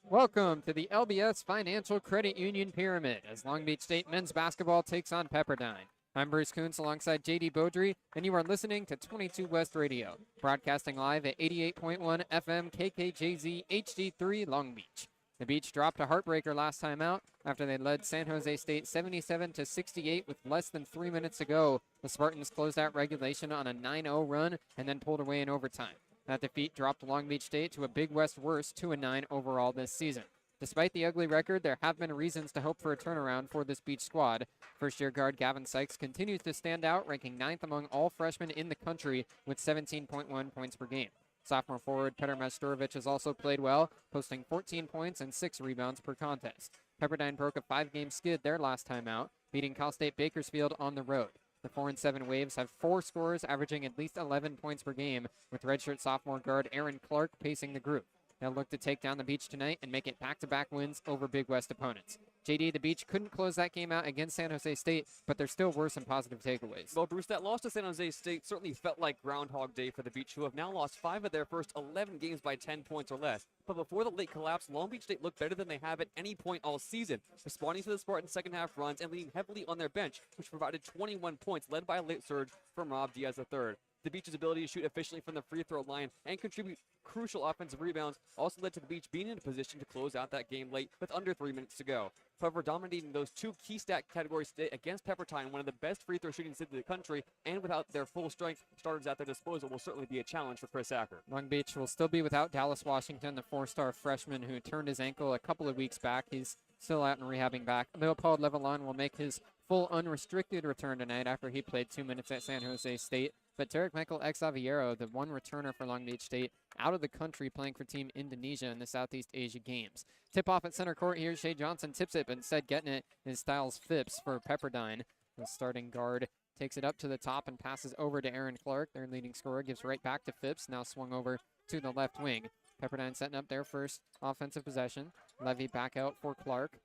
Welcome to the LBS Financial Credit Union Pyramid as Long Beach State men's basketball takes on Pepperdine. I'm Bruce Kuntz alongside JayDe Beaudry, and you are listening to 22 West Radio, broadcasting live at 88.1 FM KKJZ HD3 Long Beach. The Beach dropped a heartbreaker last time out after they led San Jose State 77-68 with less than 3 minutes to go. The Spartans closed out regulation on a 9-0 run and then pulled away in overtime. That defeat dropped Long Beach State to a Big West worst 2-9 overall this season. Despite the ugly record, there have been reasons to hope for a turnaround for this Beach squad. First-year guard Gavin Sykes continues to stand out, ranking 9th among all freshmen in the country with 17.1 points per game. Sophomore forward Petr Masturovic has also played well, posting 14 points and 6 rebounds per contest. Pepperdine broke a 5-game skid their last time out, beating Cal State Bakersfield on the road. The 4-7 Waves have 4 scorers averaging at least 11 points per game, with redshirt sophomore guard Aaron Clark pacing the group. They'll look to take down the Beach tonight and make it back-to-back wins over Big West opponents. JayDe, the Beach couldn't close that game out against San Jose State, but there still were some positive takeaways. Well, Bruce, that loss to San Jose State certainly felt like Groundhog Day for the Beach, who have now lost 5 of their first 11 games by 10 points or less. But before the late collapse, Long Beach State looked better than they have at any point all season, responding to the Spartans' second-half runs and leaning heavily on their bench, which provided 21 points, led by a late surge from Rob Diaz III. The Beach's ability to shoot efficiently from the free throw line and contribute crucial offensive rebounds also led to the Beach being in a position to close out that game late with under 3 minutes to go. However, dominating those 2 key stat categories today against Pepperdine, one of the best free throw shooting cities in the country, and without their full strength starters at their disposal, will certainly be a challenge for Chris Acker. Long Beach will still be without Dallas Washington, the 4-star freshman who turned his ankle a couple of weeks back. He's still out and rehabbing back. Leopold Levelon will make his full unrestricted return tonight after he played 2 minutes at San Jose State. But Tarek Michael Exaviero, the one returner for Long Beach State, out of the country playing for Team Indonesia in the Southeast Asia Games. Tip-off at center court here. Shea Johnson tips it, but instead getting it is Styles Phipps for Pepperdine. The starting guard takes it up to the top and passes over to Aaron Clark. Their leading scorer gives right back to Phipps, now swung over to the left wing. Pepperdine setting up their first offensive possession. Levy back out for Clark.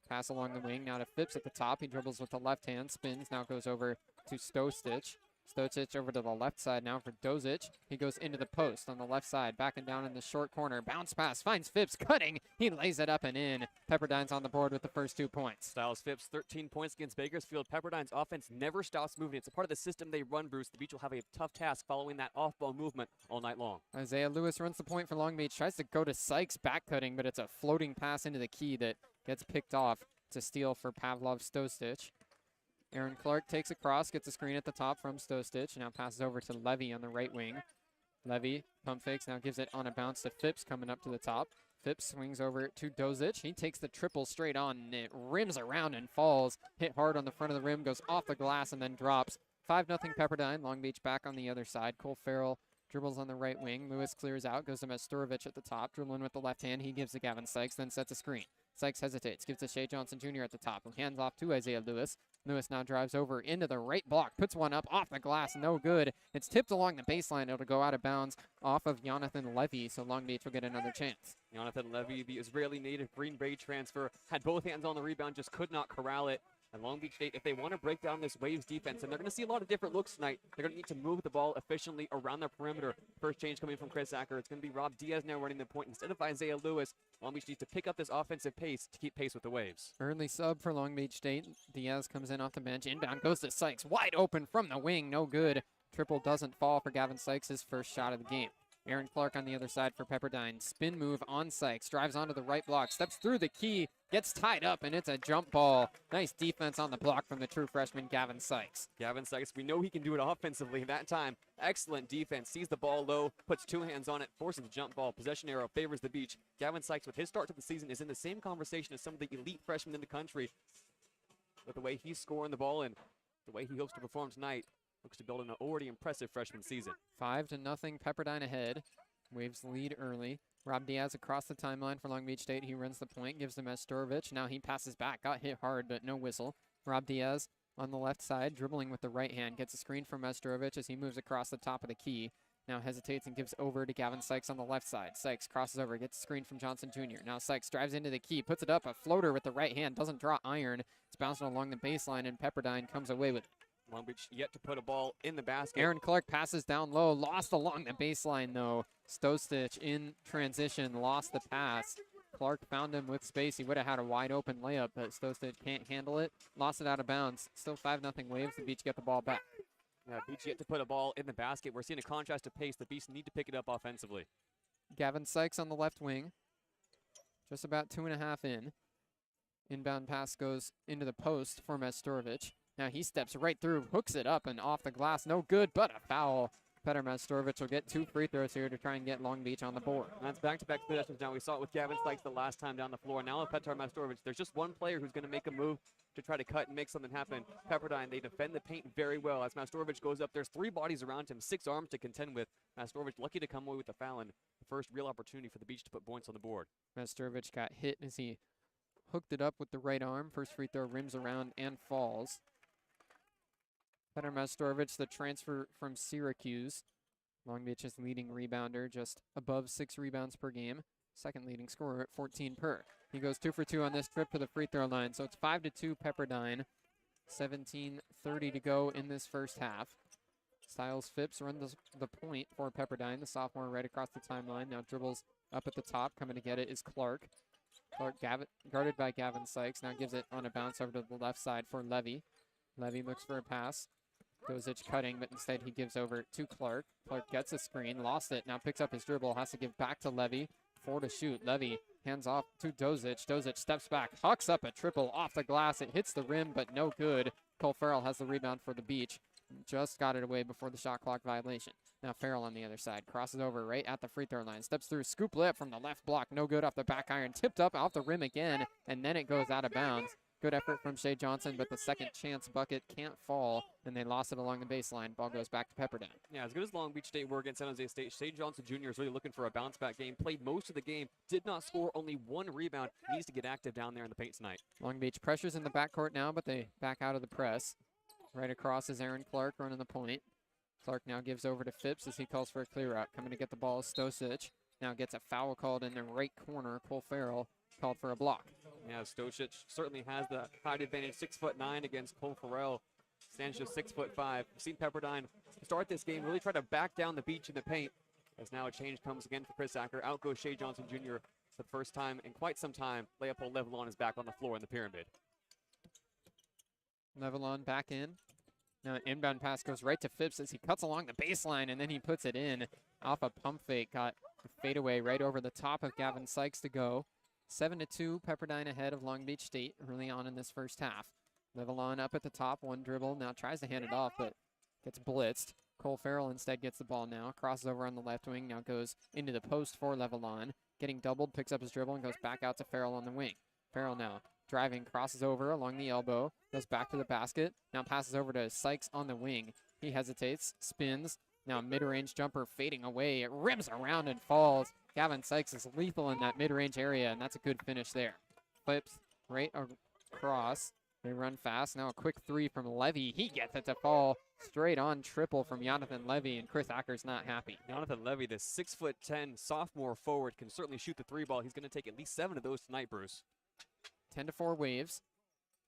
Pass along the wing, now to Phipps at the top. He dribbles with the left hand, spins, now goes over to Stostich. Stostich over to the left side now for Dozic. He goes into the post on the left side, backing down in the short corner. Bounce pass, finds Phipps, cutting. He lays it up and in. Pepperdine's on the board with the first 2 points. Styles Phipps, 13 points against Bakersfield. Pepperdine's offense never stops moving. It's a part of the system they run, Bruce. The Beach will have a tough task following that off-ball movement all night long. Isaiah Lewis runs the point for Long Beach. Tries to go to Sykes, back cutting, but it's a floating pass into the key that gets picked off. It's a steal for Pavlov Stostich. Aaron Clark takes a cross, gets a screen at the top from Stostich. Now passes over to Levy on the right wing. Levy pump fakes, now gives it on a bounce to Phipps coming up to the top. Phipps swings over to Dozic. He takes the triple straight on, and it rims around and falls. Hit hard on the front of the rim, goes off the glass, and then drops. 5-0 Pepperdine. Long Beach back on the other side. Cole Farrell dribbles on the right wing. Lewis clears out, goes to Masturovic at the top. Dribbling with the left hand. He gives to Gavin Sykes, then sets a screen. Sykes hesitates, gives to Shea Johnson Jr. at the top, who hands off to Isaiah Lewis. Lewis now drives over into the right block, puts one up off the glass, no good. It's tipped along the baseline. It'll go out of bounds off of Jonathan Levy, so Long Beach will get another chance. Jonathan Levy, the Israeli native Green Bay transfer, had both hands on the rebound, just could not corral it. And Long Beach State, if they want to break down this Waves defense, and they're going to see a lot of different looks tonight, they're going to need to move the ball efficiently around their perimeter. First change coming from Chris Acker. It's going to be Rob Diaz now running the point instead of Isaiah Lewis. Long Beach needs to pick up this offensive pace to keep pace with the Waves. Early sub for Long Beach State. Diaz comes in off the bench. Inbound goes to Sykes. Wide open from the wing. No good. Triple doesn't fall for Gavin Sykes, his first shot of the game. Aaron Clark on the other side for Pepperdine. Spin move on Sykes. Drives onto the right block. Steps through the key. Gets tied up, and it's a jump ball. Nice defense on the block from the true freshman, Gavin Sykes. Gavin Sykes, we know he can do it offensively. That time, excellent defense. Sees the ball low, puts 2 hands on it, forces the jump ball. Possession arrow favors the Beach. Gavin Sykes, with his start to the season, is in the same conversation as some of the elite freshmen in the country. With the way he's scoring the ball and the way he hopes to perform tonight, looks to build an already impressive freshman season. 5-0 Pepperdine ahead. Waves lead early. Rob Diaz across the timeline for Long Beach State. He runs the point, gives to Masturovic. Now he passes back. Got hit hard, but no whistle. Rob Diaz on the left side, dribbling with the right hand. Gets a screen from Masturovic as he moves across the top of the key. Now hesitates and gives over to Gavin Sykes on the left side. Sykes crosses over, gets a screen from Johnson Jr. Now Sykes drives into the key, puts it up, a floater with the right hand. Doesn't draw iron. It's bouncing along the baseline, and Pepperdine comes away with it. Long Beach yet to put a ball in the basket. Aaron Clark passes down low, lost along the baseline though. Stostich in transition, lost the pass. Clark found him with space. He would have had a wide open layup, but Stostic can't handle it. Lost it out of bounds. Still 5-0 Waves. The Beach get the ball back. Yeah, Beach yet to put a ball in the basket. We're seeing a contrast of pace. The Beast need to pick it up offensively. Gavin Sykes on the left wing. Just about 2.5 in. Inbound pass goes into the post for Mestorovic. Now he steps right through, hooks it up and off the glass. No good, but a foul. Petar Mestorovic will get 2 free throws here to try and get Long Beach on the board. And that's back-to-back possessions now. We saw it with Gavin Sykes the last time down the floor. Now with Petar Mestorovic, there's just one player who's going to make a move to try to cut and make something happen. Pepperdine, they defend the paint very well. As Mestorovic goes up, there's 3 bodies around him, 6 arms to contend with. Mestorovic lucky to come away with the foul and the first real opportunity for the Beach to put points on the board. Mestorovic got hit as he hooked it up with the right arm. First free throw rims around and falls. Petar Mestorovic, the transfer from Syracuse. Long Beach's leading rebounder, just above 6 rebounds per game. Second leading scorer at 14 per. He goes 2 for 2 on this trip to the free throw line. So it's 5-2 Pepperdine. 17:30 to go in this first half. Styles Phipps runs the point for Pepperdine. The sophomore right across the timeline. Now dribbles up at the top. Coming to get it is Clark. Clark guarded by Gavin Sykes. Now gives it on a bounce over to the left side for Levy. Levy looks for a pass. Dozic cutting, but instead he gives over to Clark. Clark gets a screen, lost it, now picks up his dribble, has to give back to Levy. 4 to shoot. Levy hands off to Dozic. Dozic steps back, hucks up a triple off the glass. It hits the rim, but no good. Cole Farrell has the rebound for the Beach. Just got it away before the shot clock violation. Now Farrell on the other side, crosses over right at the free throw line, steps through, scoop layup from the left block, no good off the back iron, tipped up off the rim again, and then it goes out of bounds. Good effort from Shea Johnson, but the second chance bucket can't fall, and they lost it along the baseline. Ball goes back to Pepperdine. Yeah, as good as Long Beach State were against San Jose State, Shea Johnson Jr. is really looking for a bounce-back game. Played most of the game, did not score, only 1 rebound. Needs to get active down there in the paint tonight. Long Beach pressures in the backcourt now, but they back out of the press. Right across is Aaron Clark running the point. Clark now gives over to Phipps as he calls for a clear out. Coming to get the ball is Stosic. Now gets a foul called in the right corner. Cole Farrell called for a block. Yeah, Stosic certainly has the height advantage, 6'9" against Cole Farrell. Stands just 6'5". We've seen Pepperdine start this game, really try to back down the Beach in the paint. As now a change comes again for Chris Acker. Out goes Shea Johnson Jr. for the first time in quite some time. Leopold Levelon is back on the floor in the pyramid. Levelon back in. Now an inbound pass goes right to Phipps as he cuts along the baseline, and then he puts it in off a pump fake. Got a fadeaway right over the top of Gavin Sykes to go. 7-2, Pepperdine ahead of Long Beach State early on in this first half. Levelon up at the top, 1 dribble. Now tries to hand it off, but gets blitzed. Cole Farrell instead gets the ball now. Crosses over on the left wing, now goes into the post for Levelon. Getting doubled, picks up his dribble, and goes back out to Farrell on the wing. Farrell now driving, crosses over along the elbow, goes back to the basket. Now passes over to Sykes on the wing. He hesitates, spins. Now mid-range jumper fading away. It rims around and falls. Gavin Sykes is lethal in that mid-range area, and that's a good finish there. Flips right across. They run fast. Now a quick 3 from Levy. He gets it to fall. Straight on triple from Jonathan Levy, and Chris Acker's not happy. Jonathan Levy, the 6'10" sophomore forward, can certainly shoot the 3 ball. He's going to take at least 7 of those tonight, Bruce. 10-4 Waves.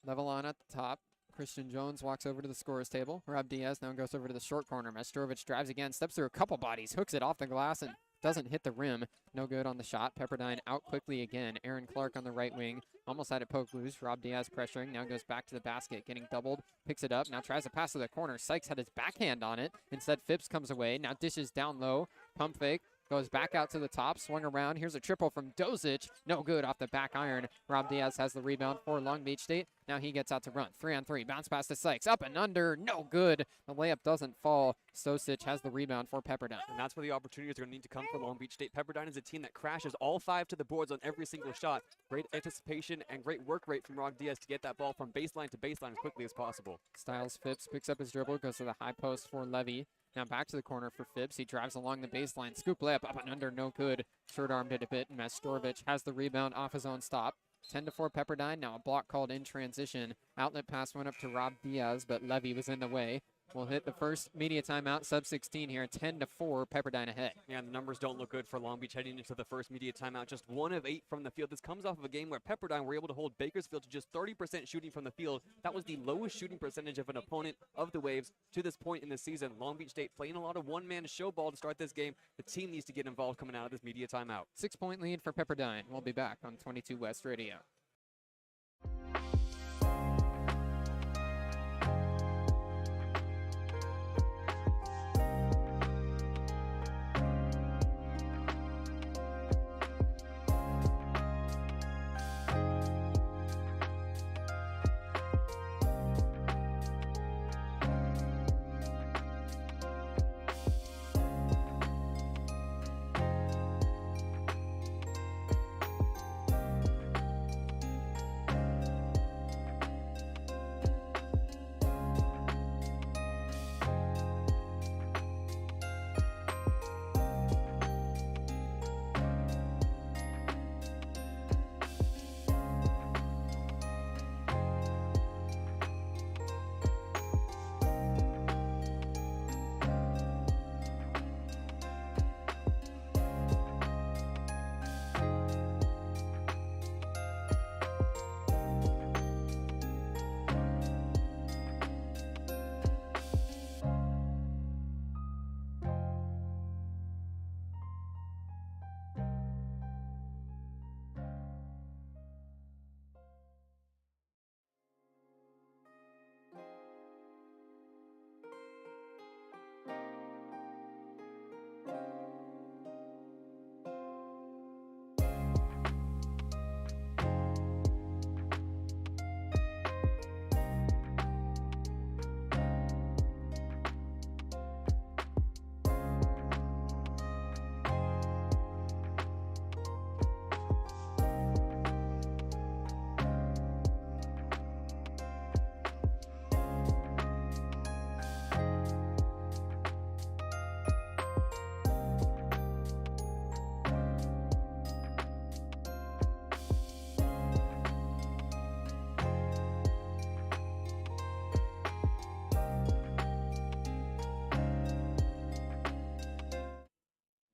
Levelon at the top. Christian Jones walks over to the scorer's table. Rob Diaz now goes over to the short corner. Mestorovic drives again, steps through a couple bodies, hooks it off the glass, and doesn't hit the rim. No good on the shot. Pepperdine out quickly again. Aaron Clark on the right wing. Almost had it poked loose. Rob Diaz pressuring. Now goes back to the basket. Getting doubled. Picks it up. Now tries to pass to the corner. Sykes had his backhand on it. Instead, Phipps comes away. Now dishes down low. Pump fake. Goes back out to the top. Swung around. Here's a triple from Dozic. No good off the back iron. Rob Diaz has the rebound for Long Beach State. Now he gets out to run. 3-on-3. Bounce pass to Sykes. Up and under. No good. The layup doesn't fall. Stosic has the rebound for Pepperdine. And that's where the opportunities are going to need to come for Long Beach State. Pepperdine is a team that crashes all 5 to the boards on every single shot. Great anticipation and great work rate from Rob Diaz to get that ball from baseline to baseline as quickly as possible. Styles Phipps picks up his dribble. Goes to the high post for Levy. Now back to the corner for Phipps. He drives along the baseline. Scoop layup up and under. No good. Short-armed it a bit. And Mestorovic has the rebound off his own stop. 10-4 Pepperdine. Now a block called in transition. Outlet pass went up to Rob Diaz, but Levy was in the way. will hit the first media timeout, sub-16 here, 10-4, Pepperdine ahead. Yeah, and the numbers don't look good for Long Beach heading into the first media timeout. Just 1 of 8 from the field. This comes off of a game where Pepperdine were able to hold Bakersfield to just 30% shooting from the field. That was the lowest shooting percentage of an opponent of the Waves to this point in the season. Long Beach State playing a lot of one-man show ball to start this game. The team needs to get involved coming out of this media timeout. 6-point lead for Pepperdine. We'll be back on 22 West Radio.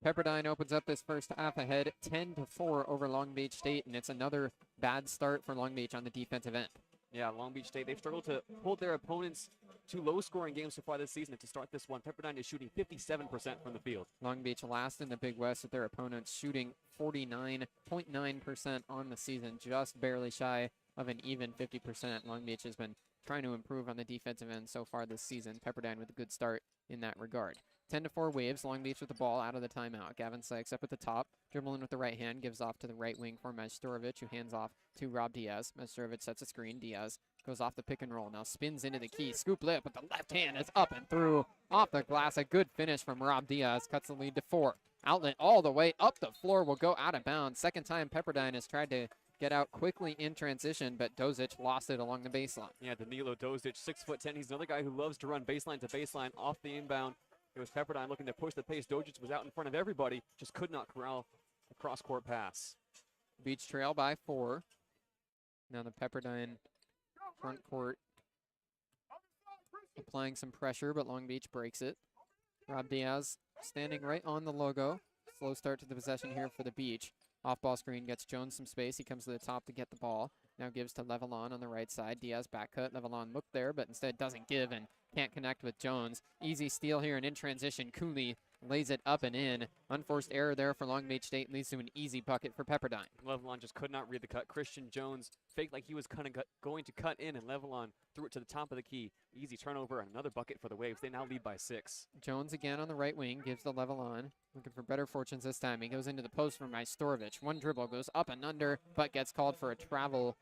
Pepperdine opens up this first half ahead 10-4 over Long Beach State, and it's another bad start for Long Beach on the defensive end. Yeah, Long Beach State, they've struggled to hold their opponents to low-scoring games so far this season. And to start this one, Pepperdine is shooting 57% from the field. Long Beach last in the Big West with their opponents shooting 49.9% on the season, just barely shy of an even 50%. Long Beach has been trying to improve on the defensive end so far this season. Pepperdine with a good start in that regard. 10-4 Waves. Long Beach with the ball out of the timeout. Gavin Sykes up at the top, dribbling with the right hand, gives off to the right wing for Majstorovic, who hands off to Rob Diaz. Majstorovic sets a screen. Diaz goes off the pick and roll. Now spins into the key. Scoop lip, but the left hand is up and through off the glass. A good finish from Rob Diaz. Cuts the lead to 4. Outlet all the way up the floor will go out of bounds. Second time Pepperdine has tried to get out quickly in transition, but Dozic lost it along the baseline. Yeah, Danilo Dozic, 6'10". He's another guy who loves to run baseline to baseline off the inbound. It was Pepperdine looking to push the pace. Dozic was out in front of everybody, just could not corral a cross-court pass. Beach trail by 4. Now the Pepperdine front court applying some pressure, but Long Beach breaks it. Rob Diaz standing right on the logo. Slow start to the possession here for the Beach. Off-ball screen gets Jones some space. He comes to the top to get the ball. Now gives to Levelon on the right side. Diaz back cut. Levelon looked there, but instead doesn't give and can't connect with Jones. Easy steal here and in transition. Cooley lays it up and in. Unforced error there for Long Beach State leads to an easy bucket for Pepperdine. Levelon just could not read the cut. Christian Jones faked like he was going to cut in, and Levelon threw it to the top of the key. Easy turnover and another bucket for the Waves. They now lead by 6. Jones again on the right wing, gives the Levelon. Looking for better fortunes this time. He goes into the post for Majstorovic. One dribble goes up and under, but gets called for a travel.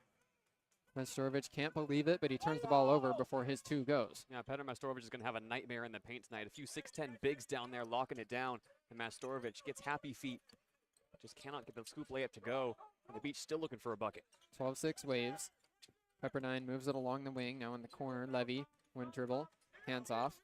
Majstorovic can't believe it, but he turns the ball over before his 2 goes. Yeah, Petr Majstorovic is going to have a nightmare in the paint tonight. A few 6'10" bigs down there locking it down. And Majstorovic gets happy feet. Just cannot get the scoop layup to go. And the Beach still looking for a bucket. 12-6 Waves. Pepperdine moves it along the wing. Now in the corner, Levy, one dribble, hands off.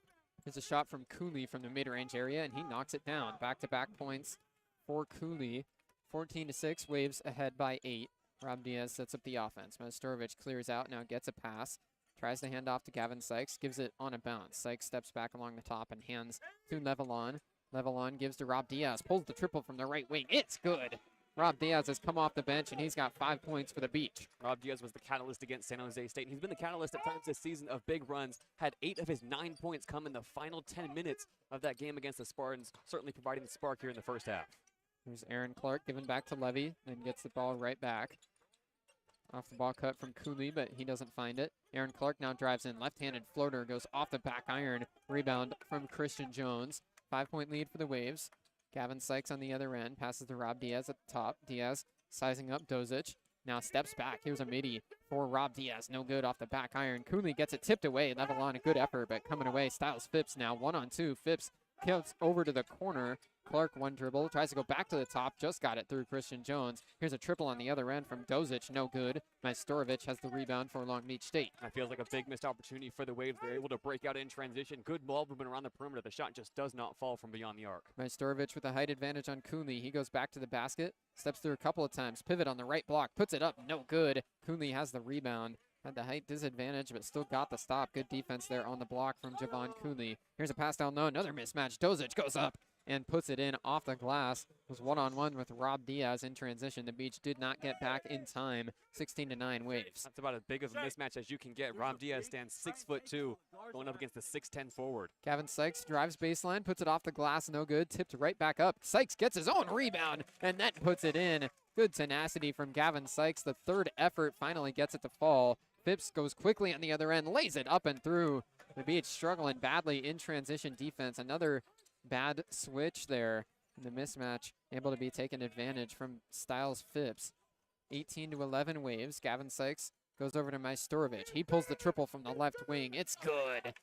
There's a shot from Cooley from the mid-range area, and he knocks it down. Back-to-back points for Cooley. 14-6, Waves ahead by 8. Rob Diaz sets up the offense. Majstorovic clears out, now gets a pass. Tries to hand off to Gavin Sykes, gives it on a bounce. Sykes steps back along the top and hands to Levelon. Levelon gives to Rob Diaz, pulls the triple from the right wing. It's good. Rob Diaz has come off the bench, and he's got 5 points for the Beach. Rob Diaz was the catalyst against San Jose State. He's been the catalyst at times this season of big runs. Had 8 of his 9 points come in the final 10 minutes of that game against the Spartans, certainly providing the spark here in the first half. Here's Aaron Clark giving back to Levy, and gets the ball right back. Off the ball cut from Cooley, but he doesn't find it. Aaron Clark now drives in. Left-handed floater goes off the back iron. Rebound from Christian Jones. 5-point lead for the Waves. Gavin Sykes on the other end. Passes to Rob Diaz at the top. Diaz sizing up Dozic. Now steps back. Here's a midi for Rob Diaz. No good off the back iron. Cooley gets it tipped away. Levelon, a good effort, but coming away. Styles Phipps now 1-on-2. Phipps kills over to the corner. Clark one dribble, tries to go back to the top, just got it through Christian Jones. Here's a triple on the other end from Dozic, no good. Majstorovic has the rebound for Long Beach State. That feels like a big missed opportunity for the Waves. They're able to break out in transition. Good ball movement around the perimeter. The shot just does not fall from beyond the arc. Majstorovic with a height advantage on Cooley. He goes back to the basket, steps through a couple of times, pivot on the right block, puts it up, no good. Cooley has the rebound. Had the height disadvantage, but still got the stop. Good defense there on the block from Javon Cooley. Here's a pass down low, another mismatch. Dozic goes up and puts it in off the glass. It was one-on-one with Rob Diaz in transition. The Beach did not get back in time. 16-9 Waves. That's about as big of a mismatch as you can get. Rob Diaz stands 6'2", going up against the 6'10" forward. Gavin Sykes drives baseline, puts it off the glass, no good. Tipped right back up. Sykes gets his own rebound, and then puts it in. Good tenacity from Gavin Sykes. The third effort finally gets it to fall. Phipps goes quickly on the other end, lays it up and through. The Beach struggling badly in transition defense. Another bad switch there in the mismatch, able to be taken advantage from Styles Phipps. 18-11 Waves. Gavin Sykes goes over to Majstorovic. He pulls the triple from the left wing. It's good.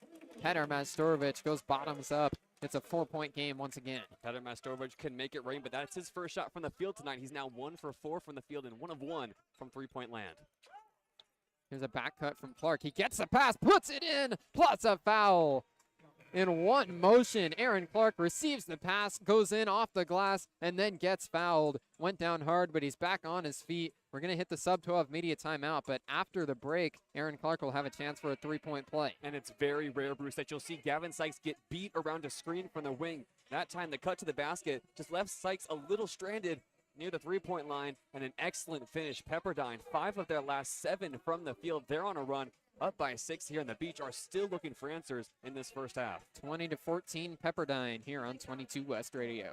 Petar Majstorovic goes bottoms up. It's a 4-point game once again. Petar Majstorovic can make it rain, but that's his first shot from the field tonight. He's now 1 for 4 from the field and 1 of 1 from three-point land. Here's a back cut from Clark. He gets the pass, puts it in, plus a foul. In one motion, Aaron Clark receives the pass, goes in off the glass, and then gets fouled. Went down hard, but he's back on his feet. We're going to hit the sub-12 media timeout, but after the break, Aaron Clark will have a chance for a three-point play. And it's very rare, Bruce, that you'll see Gavin Sykes get beat around a screen from the wing. That time, the cut to the basket just left Sykes a little stranded near the three-point line, and an excellent finish. Pepperdine, 5 of their last 7 from the field. They're on a run, up by 6 here, and the Beach are still looking for answers in this first half. 20-14 Pepperdine here on 22 West Radio.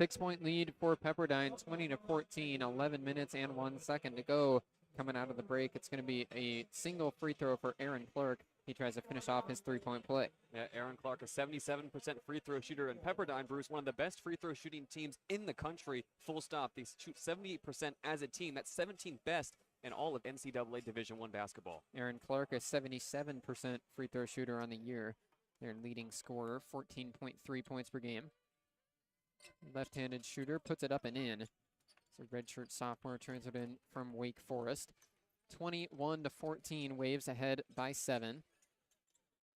Six-point lead for Pepperdine, 20-14, 11 minutes and 1 second to go. Coming out of the break, it's going to be a single free throw for Aaron Clark he tries to finish off his three-point play. Yeah, Aaron Clark, a 77% free throw shooter, and Pepperdine, Bruce, one of the best free throw shooting teams in the country, full stop. They shoot 78% as a team. That's 17th best in all of NCAA Division I basketball. Aaron Clark, a 77% free throw shooter on the year. Their leading scorer, 14.3 points per game. Left-handed shooter, puts it up and in. So redshirt sophomore transferred in from Wake Forest. 21-14, Waves ahead by 7.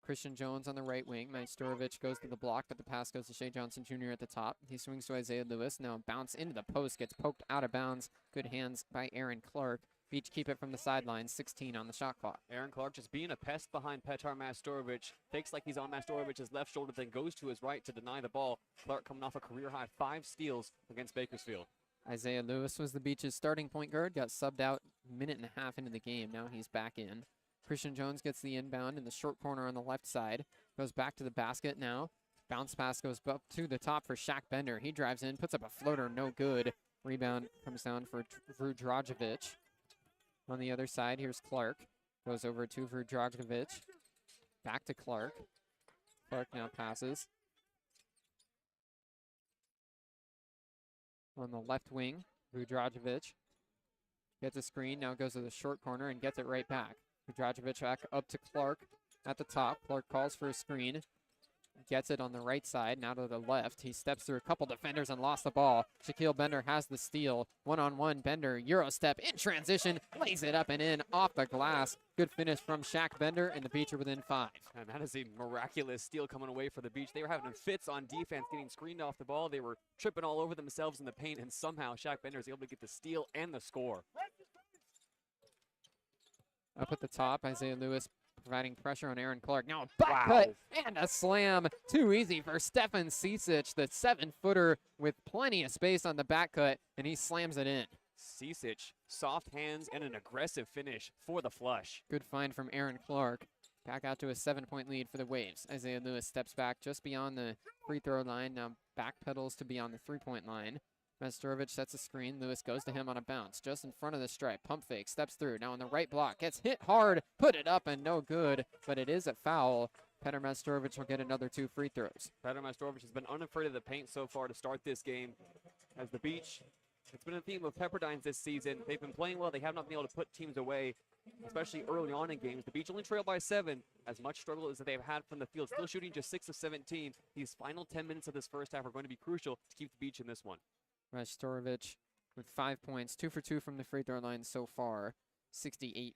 Christian Jones on the right wing. Majstorovic goes to the block, but the pass goes to Shea Johnson Jr. at the top. He swings to Isaiah Lewis. Now bounce into the post, gets poked out of bounds. Good hands by Aaron Clark. Beach keep it from the sideline, 16 on the shot clock. Aaron Clark just being a pest behind Petar Majstorovic. Fakes like he's on Majstorovic's left shoulder, then goes to his right to deny the ball. Clark coming off a career-high 5 steals against Bakersfield. Isaiah Lewis was the Beach's starting point guard, got subbed out a minute and a half into the game. Now he's back in. Christian Jones gets the inbound in the short corner on the left side. Goes back to the basket now. Bounce pass goes up to the top for Shaq Bender. He drives in, puts up a floater, no good. Rebound comes down for Vudrajovic. On the other side, here's Clark. Goes over to Vudrajovic. Back to Clark. Clark now passes. On the left wing, Vudrajovic gets a screen, now goes to the short corner and gets it right back. Vudrajovic back up to Clark at the top. Clark calls for a screen. Gets it on the right side, now to the left. He steps through a couple defenders and lost the ball. Shaquille Bender has the steal. One-on-one, Bender, Euro step in transition, lays it up and in off the glass. Good finish from Shaq Bender, and the Beach are within 5. And that is a miraculous steal coming away for the Beach. They were having fits on defense, getting screened off the ball. They were tripping all over themselves in the paint, and somehow Shaq Bender is able to get the steal and the score. Up at the top, Isaiah Lewis providing pressure on Aaron Clark. Now a back cut and a slam. Too easy for Stefan Cicic, the 7-footer with plenty of space on the back cut, and he slams it in. Cicic, soft hands and an aggressive finish for the flush. Good find from Aaron Clark. Back out to a 7-point lead for the Waves. Isaiah Lewis steps back just beyond the free throw line. Now backpedals to beyond the 3-point line. Majstorovic sets a screen. Lewis goes to him on a bounce just in front of the stripe. Pump fake, steps through. Now on the right block, gets hit hard, put it up and no good, but it is a foul. Petar Majstorovic will get another 2 free throws. Petar Majstorovic has been unafraid of the paint so far to start this game. As the Beach, it's been a theme of Pepperdine's this season. They've been playing well. They have not been able to put teams away, especially early on in games. The Beach only trailed by 7. As much struggle as they've had from the field, still shooting just 6 of 17. These final 10 minutes of this first half are going to be crucial to keep the Beach in this one. Majstorovic with 5 points, 2 for 2 from the free throw line so far. 68%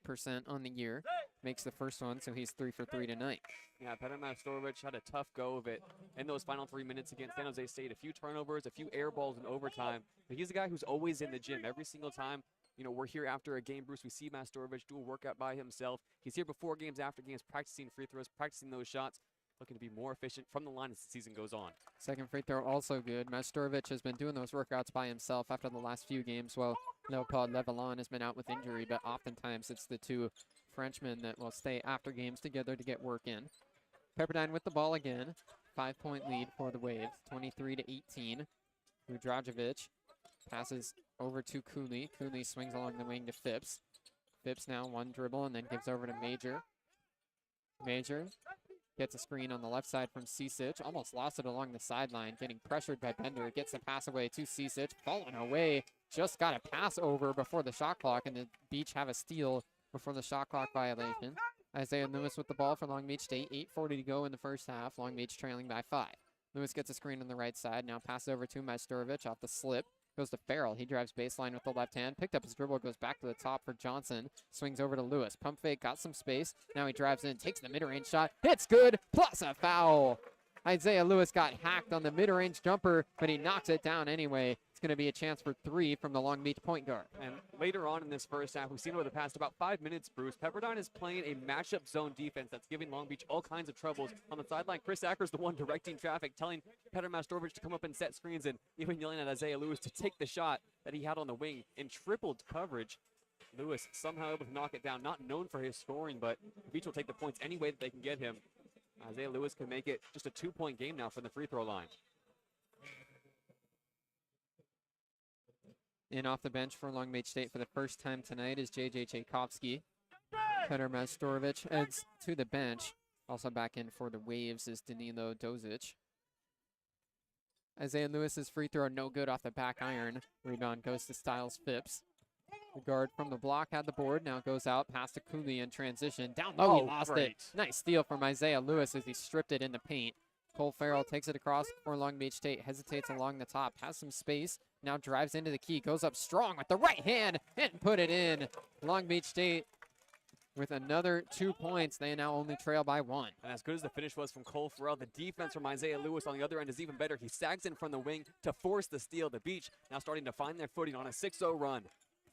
on the year. Makes the first one, so he's 3 for 3 tonight. Yeah, Petar Majstorovic had a tough go of it in those final 3 minutes against San Jose State. A few turnovers, a few air balls in overtime. But he's a guy who's always in the gym every single time. You know, we're here after a game, Bruce. We see Majstorovic do a workout by himself. He's here before games, after games, practicing free throws, practicing those shots. Looking to be more efficient from the line as the season goes on. Second free throw also good. Majstorovic has been doing those workouts by himself after the last few games. Well, Leopold Levalon has been out with injury, but oftentimes it's the 2 Frenchmen that will stay after games together to get work in. Pepperdine with the ball again. 5-point lead for the Waves, 23-18. Vudrajovic passes over to Cooley. Cooley swings along the wing to Phipps. Phipps now 1 dribble and then gives over to Major. Major gets a screen on the left side from Cicic. Almost lost it along the sideline. Getting pressured by Bender. Gets the pass away to Cicic. Falling away. Just got a pass over before the shot clock. And the Beach have a steal before the shot clock violation. Isaiah Lewis with the ball for Long Beach State. 8:40 to go in the first half. Long Beach trailing by 5. Lewis gets a screen on the right side. Now passes over to Majstorovic off the slip. Goes to Farrell. He drives baseline with the left hand. Picked up his dribble. Goes back to the top for Johnson. Swings over to Lewis. Pump fake. Got some space. Now he drives in. Takes the mid-range shot. Hits good. Plus a foul. Isaiah Lewis got hacked on the mid-range jumper, but he knocks it down anyway. It's going to be a chance for 3 from the Long Beach point guard. And later on in this first half, we've seen over the past about 5 minutes, Bruce, Pepperdine is playing a matchup zone defense that's giving Long Beach all kinds of troubles. On the sideline, Chris Acker's the one directing traffic, telling Petar Majstorovic to come up and set screens, and even yelling at Isaiah Lewis to take the shot that he had on the wing in tripled coverage. Lewis somehow able to knock it down, not known for his scoring, but the Beach will take the points any way that they can get him. Isaiah Lewis can make it just a 2-point game now from the free throw line. In off the bench for Long Beach State for the first time tonight is J.J. Tchaikovsky. Petr Majstorovic heads to the bench. Also back in for the Waves is Danilo Dozic. Isaiah Lewis's free throw no good off the back iron. Rebound goes to Styles Phipps. The guard from the block had the board. Now goes out past to Cooley in transition. Down low, he lost it. Nice steal from Isaiah Lewis as he stripped it in the paint. Cole Farrell takes it across for Long Beach State. Hesitates along the top. Has some space. Now drives into the key. Goes up strong with the right hand and put it in. Long Beach State with another 2 points. They now only trail by 1. And as good as the finish was from Cole Farrell, the defense from Isaiah Lewis on the other end is even better. He sags in from the wing to force the steal. The Beach now starting to find their footing on a 6-0 run.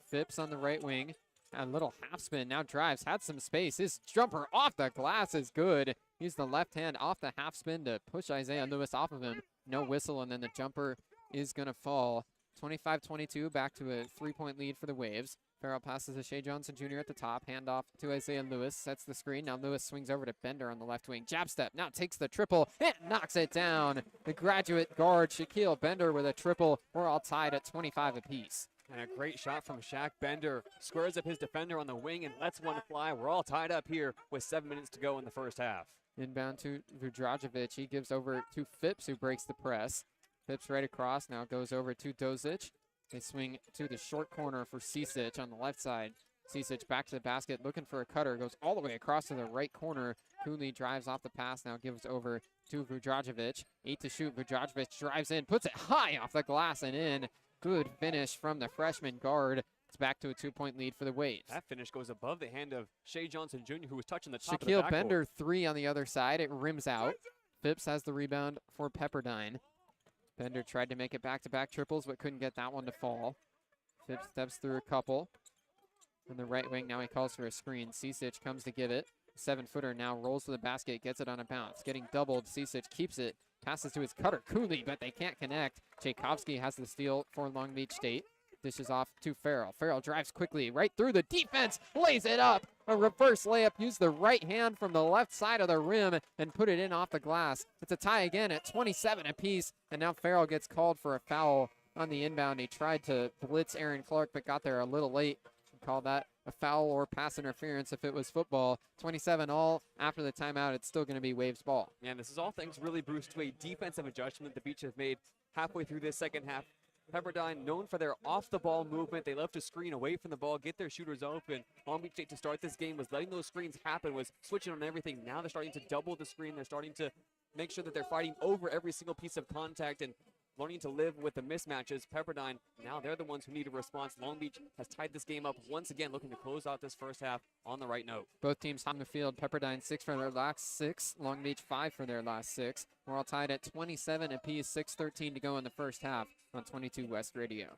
Phipps on the right wing. A little half spin. Now drives. Had some space. His jumper off the glass is good. Used the left hand off the half spin to push Isaiah Lewis off of him. No whistle, and then the jumper is going to fall. 25-22, back to a 3-point lead for the Waves. Farrell passes to Shea Johnson Jr. at the top. Handoff to Isaiah Lewis. Sets the screen. Now Lewis swings over to Bender on the left wing. Jab step. Now takes the triple and knocks it down. The graduate guard, Shaquille Bender, with a triple. We're all tied at 25 apiece. And a great shot from Shaq Bender. Squares up his defender on the wing and lets one fly. We're all tied up here with 7 minutes to go in the first half. Inbound to Vudrajovic. He gives over to Phipps, who breaks the press. Phipps right across. Now goes over to Dozic. They swing to the short corner for Cicic on the left side. Cicic back to the basket, looking for a cutter. Goes all the way across to the right corner. Cooley drives off the pass. Now gives over to Vudrajovic. 8 to shoot. Vudrajovic drives in, puts it high off the glass and in. Good finish from the freshman guard. It's back to a 2-point lead for the Waves. That finish goes above the hand of Shea Johnson Jr., who was touching the top of the Shaquille backboard. Bender 3 on the other side. It rims out. Phipps has the rebound for Pepperdine. Bender tried to make it back-to-back triples, but couldn't get that one to fall. Phipps steps through a couple. On the right wing, now he calls for a screen. Cicic comes to give it. 7-footer now rolls to the basket, gets it on a bounce. Getting doubled, Cicic keeps it. Passes to his cutter, Cooley, but they can't connect. Tchaikovsky has the steal for Long Beach State. Dishes off to Farrell. Farrell drives quickly right through the defense, lays it up. A reverse layup, used the right hand from the left side of the rim and put it in off the glass. It's a tie again at 27 apiece, and now Farrell gets called for a foul on the inbound. He tried to blitz Aaron Clark, but got there a little late. Call that a foul or pass interference if it was football. 27 all. After the timeout, it's still going to be Waves ball. And this is all thanks really, Bruce, to a defensive adjustment the Beach have made halfway through this second half. Pepperdine, known for their off-the-ball movement. They love to screen away from the ball, get their shooters open. Long Beach State to start this game was letting those screens happen, was switching on everything. Now they're starting to double the screen. They're starting to make sure that they're fighting over every single piece of contact and learning to live with the mismatches. Pepperdine, now they're the ones who need a response. Long Beach has tied this game up once again, looking to close out this first half on the right note. Both teams on the field. Pepperdine 6 for their last 6. Long Beach 5 for their last 6. We're all tied at 27 apiece. 6:13 to go in the first half on 22 West Radio.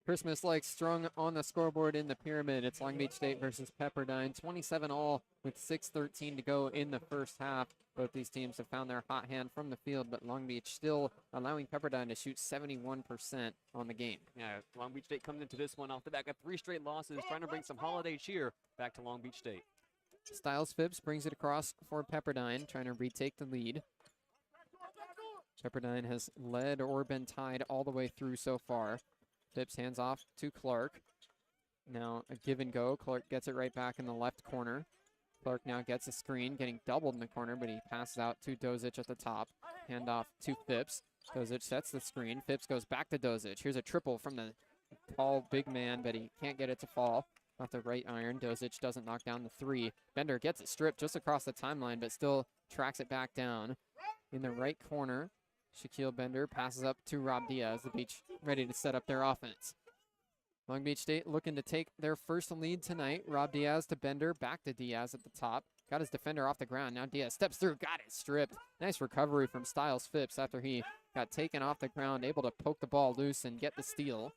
Christmas lights strung on the scoreboard in the pyramid. It's Long Beach State versus Pepperdine, 27-all with 6:13 to go in the first half. Both these teams have found their hot hand from the field, but Long Beach still allowing Pepperdine to shoot 71% on the game. Yeah, Long Beach State comes into this one off the back of 3 straight losses, trying to bring some holiday cheer back to Long Beach State. Styles Phipps brings it across for Pepperdine, trying to retake the lead. Pepperdine has led or been tied all the way through so far. Phipps hands off to Clark. Now a give and go. Clark gets it right back in the left corner. Clark now gets a screen, getting doubled in the corner, but he passes out to Dozic at the top. Hand off to Phipps. Dozic sets the screen. Phipps goes back to Dozic. Here's a triple from the tall big man, but he can't get it to fall. Off the right iron. Dozic doesn't knock down the 3. Bender gets it stripped just across the timeline, but still tracks it back down. In the right corner, Shaquille Bender passes up to Rob Diaz. The Beach ready to set up their offense. Long Beach State looking to take their first lead tonight. Rob Diaz to Bender, back to Diaz at the top. Got his defender off the ground. Now Diaz steps through, got it stripped. Nice recovery from Styles Phipps after he got taken off the ground, able to poke the ball loose and get the steal.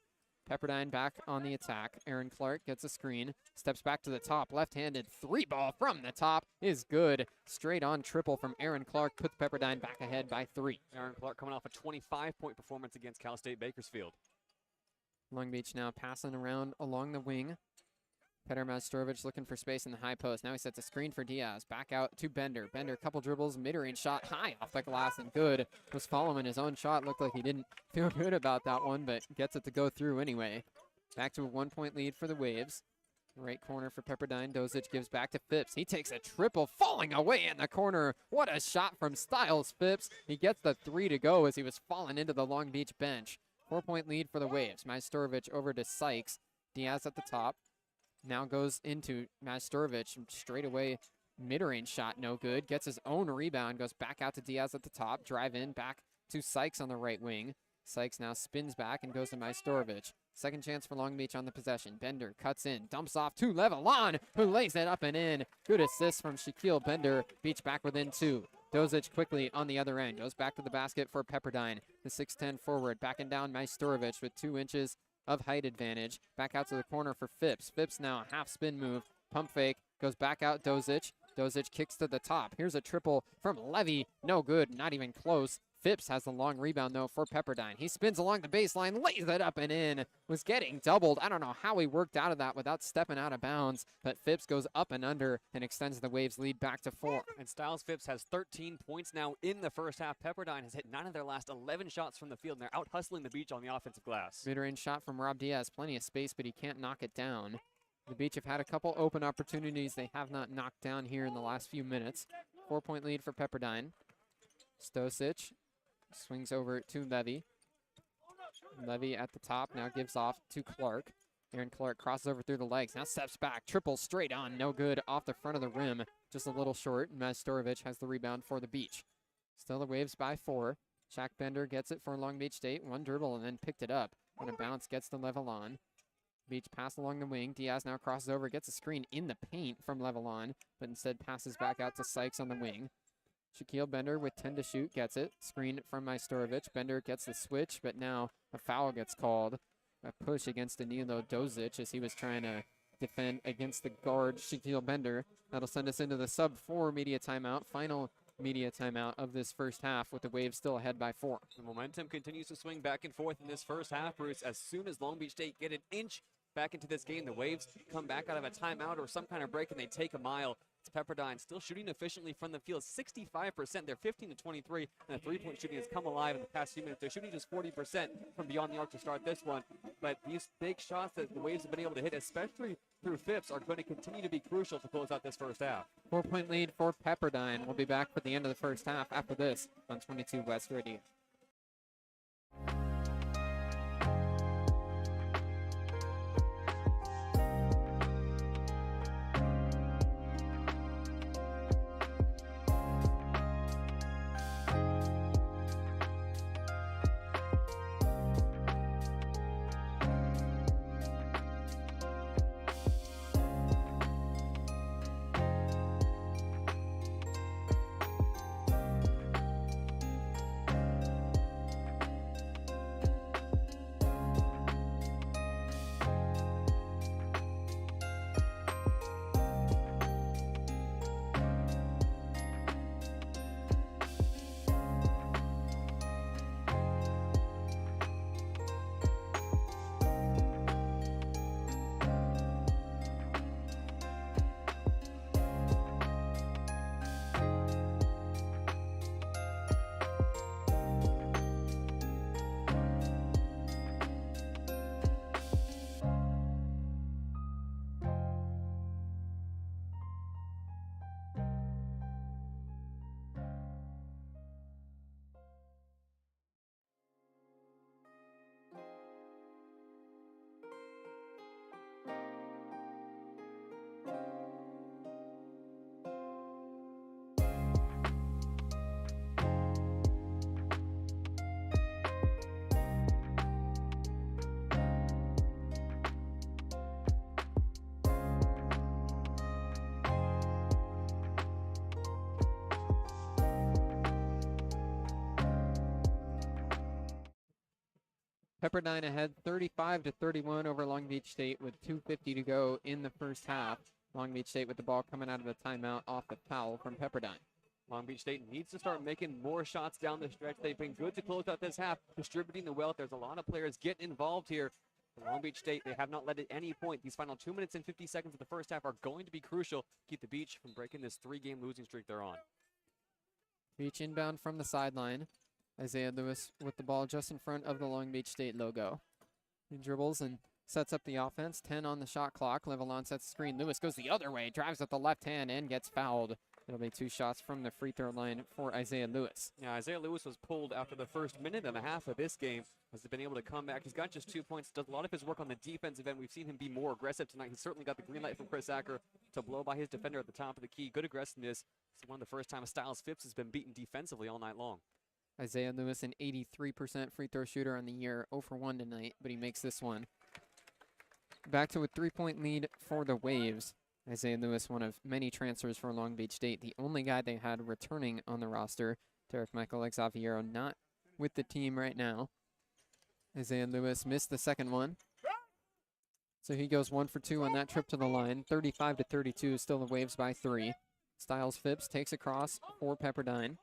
Pepperdine back on the attack. Aaron Clark gets a screen, steps back to the top. Left-handed 3-ball from the top is good. Straight on triple from Aaron Clark puts Pepperdine back ahead by 3. Aaron Clark coming off a 25-point performance against Cal State Bakersfield. Long Beach now passing around along the wing. Petr Majstorovic looking for space in the high post. Now he sets a screen for Diaz. Back out to Bender. Bender, couple dribbles, mid-range shot high off the glass and good. Was following his own shot. Looked like he didn't feel good about that one, but gets it to go through anyway. Back to a 1-point lead for the Waves. Right corner for Pepperdine. Dozic gives back to Phipps. He takes a triple, falling away in the corner. What a shot from Styles Phipps. He gets the 3 to go as he was falling into the Long Beach bench. 4-point lead for the Waves. Majstorovic over to Sykes. Diaz at the top. Now goes into Majstorovic. Straight away, mid-range shot, no good. Gets his own rebound, goes back out to Diaz at the top. Drive in, back to Sykes on the right wing. Sykes now spins back and goes to Majstorovic. Second chance for Long Beach on the possession. Bender cuts in, dumps off to Levelon, who lays it up and in. Good assist from Shaquille Bender. Beach back within 2. Dozic quickly on the other end. Goes back to the basket for Pepperdine. The 6'10 forward backing down Majstorovic with 2 inches of height advantage. Back out to the corner for Phipps. Phipps now half spin move. Pump fake. Goes back out Dozic. Dozic kicks to the top. Here's a triple from Levy. No good. Not even close. Phipps has the long rebound, though, for Pepperdine. He spins along the baseline, lays it up and in. Was getting doubled. I don't know how he worked out of that without stepping out of bounds, but Phipps goes up and under and extends the Waves' lead back to 4. And Styles Phipps has 13 points now in the first half. Pepperdine has hit 9 of their last 11 shots from the field, and they're out hustling the Beach on the offensive glass. Mid-range shot from Rob Diaz. Plenty of space, but he can't knock it down. The Beach have had a couple open opportunities they have not knocked down here in the last few minutes. 4-point lead for Pepperdine. Stosic swings over to Levy. Levy at the top now gives off to Clark. Aaron Clark crosses over through the legs. Now steps back. Triple straight on. No good off the front of the rim. Just a little short. Majstorovic has the rebound for the Beach. Still the Waves by 4. Shaq Bender gets it for Long Beach State. 1 dribble and then picked it up. On a bounce gets to Levelon. Beach pass along the wing. Diaz now crosses over. Gets a screen in the paint from Levelon, but instead passes back out to Sykes on the wing. Shaquille Bender with 10 to shoot gets it. Screen from Majstorovic. Bender gets the switch, but now a foul gets called. A push against Danilo Dozic as he was trying to defend against the guard Shaquille Bender. That'll send us into the sub-4 media timeout. Final media timeout of this first half with the Waves still ahead by 4. The momentum continues to swing back and forth in this first half, Bruce. As soon as Long Beach State get an inch back into this game, the Waves come back out of a timeout or some kind of break and they take a mile. It's Pepperdine still shooting efficiently from the field, 65%. They're 15 to 23, and the three-point shooting has come alive in the past few minutes. They're shooting just 40% from beyond the arc to start this one. But these big shots that the Waves have been able to hit, especially through Phipps, are going to continue to be crucial to close out this first half. 4-point lead for Pepperdine. We'll be back for the end of the first half after this on 22 West Radio. Pepperdine ahead 35-31 over Long Beach State with 2:50 to go in the first half. Long Beach State with the ball coming out of the timeout off the foul from Pepperdine. Long Beach State needs to start making more shots down the stretch. They've been good to close out this half, distributing the wealth. There's a lot of players getting involved here. For Long Beach State, they have not led at any point. These final 2 minutes and 50 seconds of the first half are going to be crucial to keep the Beach from breaking this 3-game losing streak they're on. Beach inbound from the sideline. Isaiah Lewis with the ball just in front of the Long Beach State logo. He dribbles and sets up the offense. 10 on the shot clock. Levelon sets the screen. Lewis goes the other way, drives at the left hand and gets fouled. It'll be 2 shots from the free throw line for Isaiah Lewis. Yeah, Isaiah Lewis was pulled after the first minute and a half of this game. Has been able to come back. He's got just 2 points. Does a lot of his work on the defensive end. We've seen him be more aggressive tonight. He's certainly got the green light from Chris Acker to blow by his defender at the top of the key. Good aggressiveness. It's one of the first time Styles Phipps has been beaten defensively all night long. Isaiah Lewis, an 83% free throw shooter on the year, 0 for 1 tonight, but he makes this one. Back to a 3-point lead for the Waves. Isaiah Lewis, one of many transfers for Long Beach State, the only guy they had returning on the roster. Derek Michael Xaviero not with the team right now. Isaiah Lewis missed the second one. So he goes 1 for 2 on that trip to the line. 35-32, still the Waves by 3. Styles Phipps takes across for Pepperdine.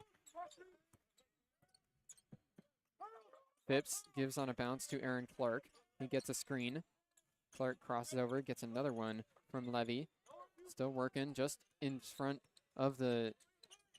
Phipps gives on a bounce to Aaron Clark. He gets a screen. Clark crosses over, gets another one from Levy. Still working just in front of the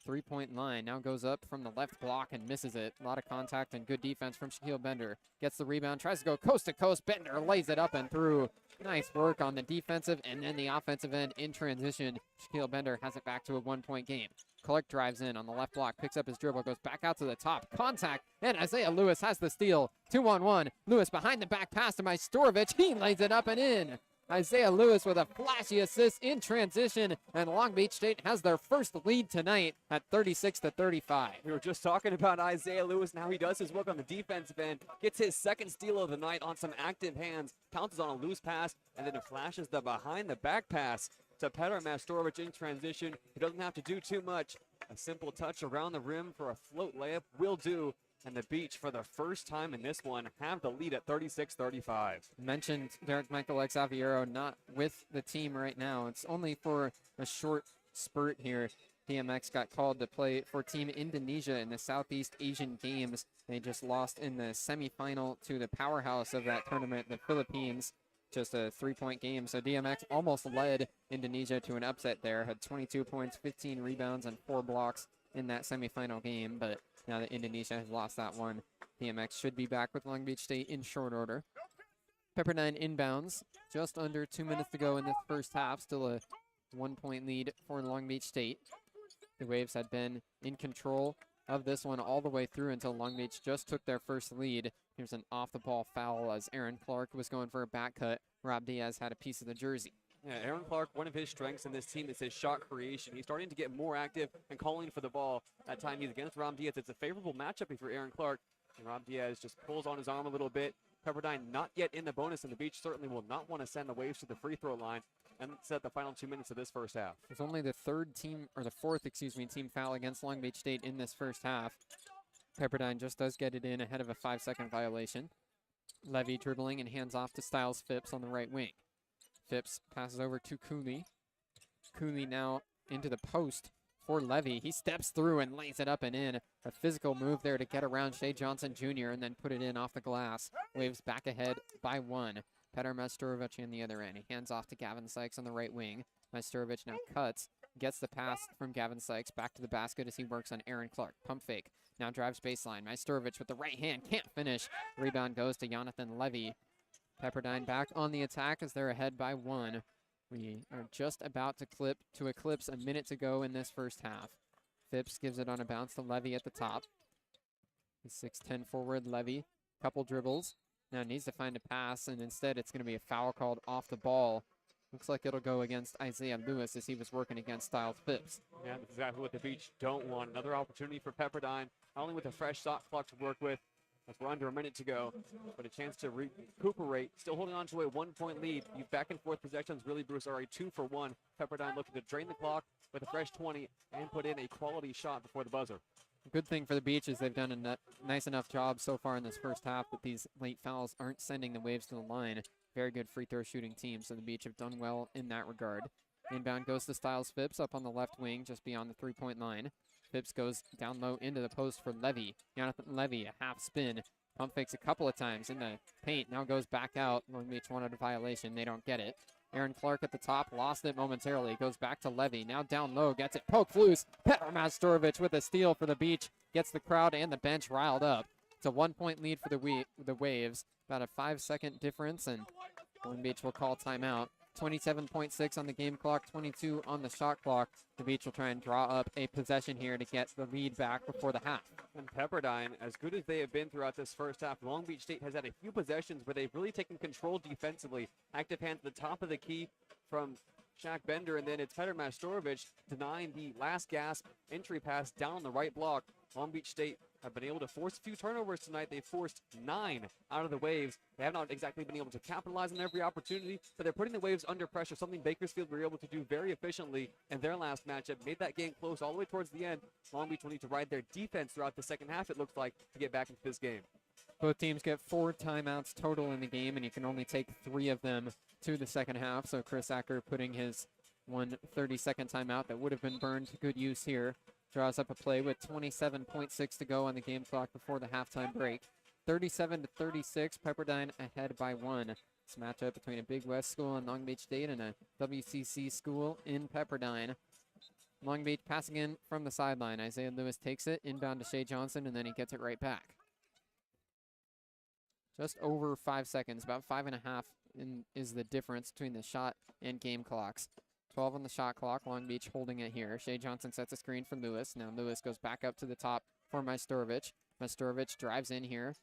3-point line. Now goes up from the left block and misses it. A lot of contact and good defense from Shaquille Bender. Gets the rebound, tries to go coast to coast. Bender lays it up and through. Nice work on the defensive and then the offensive end in transition. Shaquille Bender has it back to a 1-point game. Clark drives in on the left block, picks up his dribble, goes back out to the top. Contact, and Isaiah Lewis has the steal. 2-on-1. Lewis behind the back pass to Majstorovic. He lays it up and in. Isaiah Lewis with a flashy assist in transition, and Long Beach State has their first lead tonight at 36-35. We were just talking about Isaiah Lewis. Now he does his work on the defensive end, gets his second steal of the night on some active hands, pounces on a loose pass, and then it flashes the behind the back pass to Petr Majstorovic in transition. He doesn't have to do too much. A simple touch around the rim for a float layup will do. And the Beach, for the first time in this one, have the lead at 36-35. Mentioned Derek Michael Xaviero not with the team right now. It's only for a short spurt here. DMX got called to play for Team Indonesia in the Southeast Asian Games. They just lost in the semifinal to the powerhouse of that tournament, the Philippines. Just a 3-point game. So DMX almost led Indonesia to an upset there. Had 22 points, 15 rebounds, and 4 blocks in that semifinal game. But now that Indonesia has lost that one, DMX should be back with Long Beach State in short order. Pepperdine inbounds. Just under 2 minutes to go in this first half. Still a 1-point lead for Long Beach State. The Waves had been in control of this one all the way through until Long Beach just took their first lead. Here's an off-the-ball foul as Aaron Clark was going for a back cut. Rob Diaz had a piece of the jersey. Yeah, Aaron Clark, one of his strengths in this team is his shot creation. He's starting to get more active and calling for the ball. That time he's against Rob Diaz. It's a favorable matchup for Aaron Clark. And Rob Diaz just pulls on his arm a little bit. Pepperdine not yet in the bonus, and the Beach certainly will not want to send the Waves to the free throw line and set the final 2 minutes of this first half. It's only the fourth team foul against Long Beach State in this first half. Pepperdine just does get it in ahead of a 5-second violation. Levy dribbling and hands off to Styles Phipps on the right wing. Phipps passes over to Cooley. Cooley now into the post for Levy. He steps through and lays it up and in. A physical move there to get around Shea Johnson Jr. and then put it in off the glass. Waves back ahead by 1. Petr Majstorovic on the other end. He hands off to Gavin Sykes on the right wing. Majstorovic now cuts, gets the pass from Gavin Sykes back to the basket as he works on Aaron Clark. Pump fake. Now drives baseline. Majstorovic with the right hand. Can't finish. Rebound goes to Jonathan Levy. Pepperdine back on the attack as they're ahead by 1. We are just about to eclipse a minute to go in this first half. Phipps gives it on a bounce to Levy at the top. He's 6'10 forward, Levy. Couple dribbles. Now needs to find a pass, and instead it's going to be a foul called off the ball. Looks like it'll go against Isaiah Lewis as he was working against Styles Phipps. Yeah, that's exactly what the Beach don't want. Another opportunity for Pepperdine, not only with a fresh shot clock to work with, as we're under a minute to go, but a chance to recuperate. Still holding on to a 1-point lead. These back and forth possessions really, Bruce, are a 2 for 1. Pepperdine looking to drain the clock with a fresh 20 and put in a quality shot before the buzzer. Good thing for the Beach is they've done a nice enough job so far in this first half that these late fouls aren't sending the Waves to the line. Very good free throw shooting team, so the Beach have done well in that regard. Inbound goes to Styles Phipps up on the left wing, just beyond the three-point line. Phipps goes down low into the post for Levy. Jonathan Levy, a half spin. Pump fakes a couple of times in the paint. Now goes back out. Long Beach wanted a violation. They don't get it. Aaron Clark at the top, lost it momentarily. Goes back to Levy. Now down low, gets it poked loose. Petr Majstorovic with a steal for the Beach. Gets the crowd and the bench riled up. It's a 1-point lead for the Waves. About a 5-second difference, and Long Beach will call timeout. 27.6 on the game clock, 22 on the shot clock. The Beach will try and draw up a possession here to get the lead back before the half. And Pepperdine, as good as they have been throughout this first half, Long Beach State has had a few possessions where they've really taken control defensively. Active hands at the top of the key from Shaq Bender, and then it's Petr Majstorovic denying the last gasp entry pass down the right block. Long Beach State have been able to force a few turnovers tonight. They forced 9 out of the Waves. They have not exactly been able to capitalize on every opportunity, but they're putting the Waves under pressure, something Bakersfield were able to do very efficiently in their last matchup. Made that game close all the way towards the end. Long Beach will need to ride their defense throughout the second half, it looks like, to get back into this game. Both teams get 4 timeouts total in the game, and you can only take 3 of them to the second half. So Chris Acker putting his 1 30-second timeout that would have been burned to good use here. Draws up a play with 27.6 to go on the game clock before the halftime break. 37-36, Pepperdine ahead by 1. It's a matchup between a Big West school in Long Beach State and a WCC school in Pepperdine. Long Beach passing in from the sideline. Isaiah Lewis takes it, inbound to Shea Johnson, and then he gets it right back. Just over 5 seconds, about 5.5 is the difference between the shot and game clocks. 12 on the shot clock, Long Beach holding it here. Shea Johnson sets a screen for Lewis. Now Lewis goes back up to the top for Majstorovic. Majstorovic drives in here.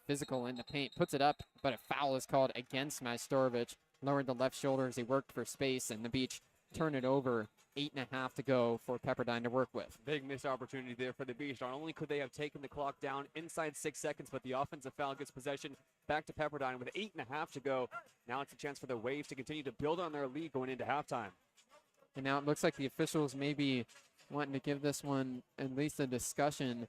Physical in the paint, puts it up, but a foul is called against Majstorovic. Lowered the left shoulder as he worked for space, and the Beach turn it over. 8.5 to go for Pepperdine to work with. Big missed opportunity there for the Beach. Not only could they have taken the clock down inside 6 seconds, but the offensive foul gets possession back to Pepperdine with 8.5 to go. Now it's a chance for the Waves to continue to build on their lead going into halftime. And now it looks like the officials may be wanting to give this one at least a discussion,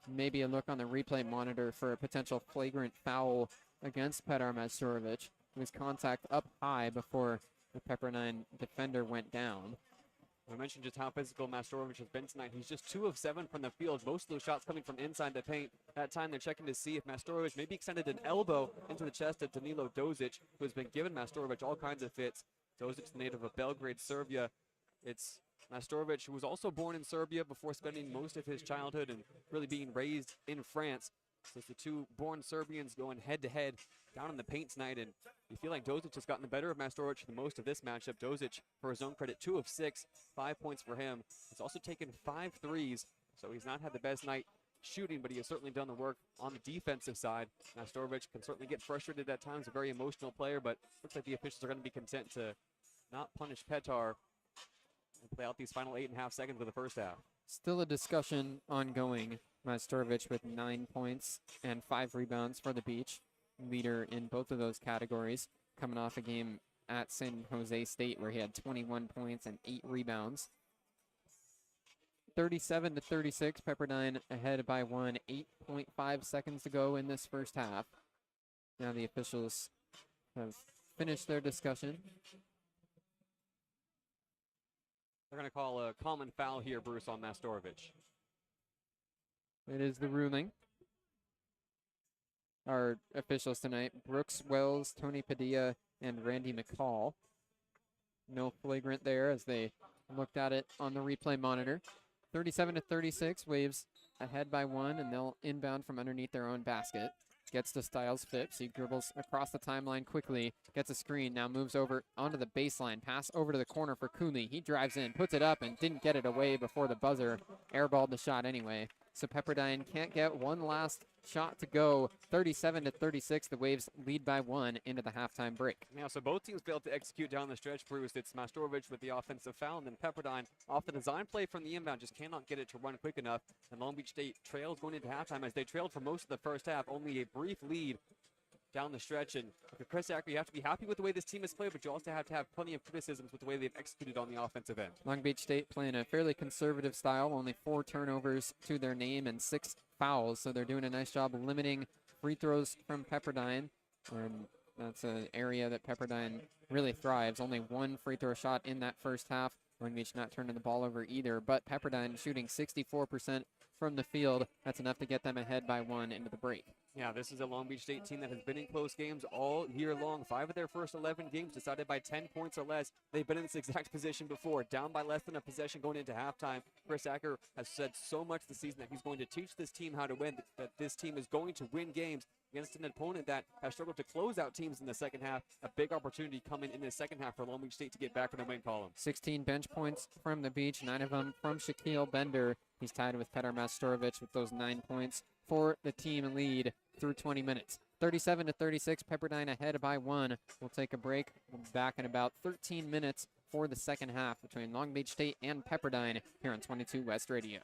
maybe a look on the replay monitor for a potential flagrant foul against Petr Majstorovic. It was contact up high before the Pepperdine defender went down. I mentioned just how physical Majstorovic has been tonight. He's just 2 of 7 from the field. Most of those shots coming from inside the paint. That time they're checking to see if Majstorovic maybe extended an elbow into the chest of Danilo Dozic, who has been giving Majstorovic all kinds of fits. Dozic, the native of Belgrade, Serbia. It's Majstorovic, who was also born in Serbia before spending most of his childhood and really being raised in France. So it's the 2 born Serbians going head-to-head down in the paint tonight, and you feel like Dozic has gotten the better of Majstorovic for most of this matchup. Dozic, for his own credit, 2 of 6, 5 points for him. He's also taken 5 threes, so he's not had the best night shooting, but he has certainly done the work on the defensive side. Majstorovic can certainly get frustrated at times, a very emotional player, but looks like the officials are going to be content to not punish Petr and play out these final 8.5 seconds of the first half. Still a discussion ongoing. Majstorovic with 9 points and 5 rebounds for the Beach. Leader in both of those categories, coming off a game at San Jose State where he had 21 points and 8 rebounds. 37-36, Pepperdine ahead by 1. 8.5 seconds to go in this first half. Now the officials have finished their discussion. They're going to call a common foul here, Bruce, on Majstorovic. It is the ruling. Our officials tonight, Brooks Wells, Tony Padilla, and Randy McCall. No flagrant there as they looked at it on the replay monitor. 37-36, Waves ahead by 1, and they'll inbound from underneath their own basket. Gets to Styles Phipps. He dribbles across the timeline quickly, gets a screen, now moves over onto the baseline. Pass over to the corner for Cooley. He drives in, puts it up, and didn't get it away before the buzzer. Airballed the shot anyway. So Pepperdine can't get one last shot to go. 37-36, the Waves lead by 1 into the halftime break. Yeah, so both teams failed to execute down the stretch, Bruce. It's Majstorovic with the offensive foul, and then Pepperdine off the design play from the inbound just cannot get it to run quick enough. And Long Beach State trails going into halftime as they trailed for most of the first half. Only a brief lead down the stretch. And for Chris Acker, you have to be happy with the way this team has played, but you also have to have plenty of criticisms with the way they've executed on the offensive end. Long Beach State playing a fairly conservative style, only 4 turnovers to their name and 6 fouls, so they're doing a nice job of limiting free throws from Pepperdine, and that's an area that Pepperdine really thrives. Only 1 free throw shot in that first half. Long Beach not turning the ball over either, but Pepperdine shooting 64% from the field. That's enough to get them ahead by 1 into the break. Yeah, this is a Long Beach State team that has been in close games all year long. 5 of their first 11 games decided by 10 points or less. They've been in this exact position before, down by less than a possession going into halftime. Chris Acker has said so much this season that he's going to teach this team how to win, that this team is going to win games against an opponent that has struggled to close out teams in the second half. A big opportunity coming in the second half for Long Beach State to get back in the win column. 16 bench points from the Beach, 9 of them from Shaquille Bender. He's tied with Petar Mastorovich with those 9 points for the team lead through 20 minutes. 37-36, Pepperdine ahead by 1. We'll take a break. We'll be back in about 13 minutes for the second half between Long Beach State and Pepperdine here on 22 West Radio.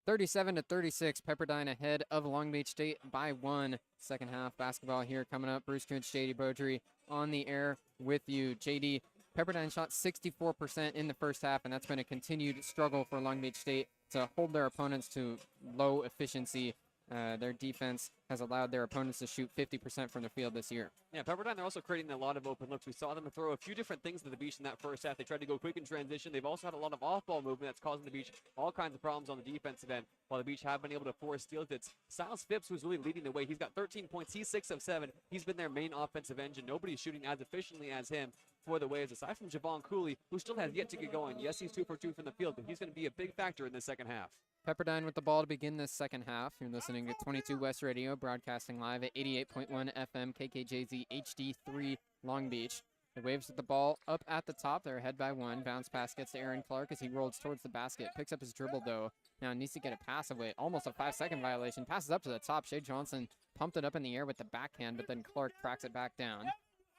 37-36, Pepperdine ahead of Long Beach State by 1. Second half basketball here coming up. Bruce Kuntz, JayDe Beaudry on the air with you. JayDe, Pepperdine shot 64% in the first half, and that's been a continued struggle for Long Beach State to hold their opponents to low efficiency. Their defense has allowed their opponents to shoot 50% from the field this year. Yeah, Pepperdine, they're also creating a lot of open looks. We saw them throw a few different things to the Beach in that first half. They tried to go quick in transition. They've also had a lot of off-ball movement that's causing the Beach all kinds of problems on the defensive end, while the Beach have been able to force steals. It's Styles Phipps who's really leading the way. He's got 13 points. He's 6 of 7. He's been their main offensive engine. Nobody's shooting as efficiently as him for the Waves, aside from Javon Cooley, who still has yet to get going. Yes, he's 2 for 2 from the field, but he's going to be a big factor in the second half. Pepperdine with the ball to begin this second half. You're listening to 22 West Radio, broadcasting live at 88.1 FM, KKJZ HD3 Long Beach. The Waves with the ball up at the top. They're ahead by 1. Bounce pass gets to Aaron Clark as he rolls towards the basket. Picks up his dribble, though. Now needs to get a pass away. Almost a 5-second violation. Passes up to the top. Shea Johnson pumped it up in the air with the backhand, but then Clark cracks it back down.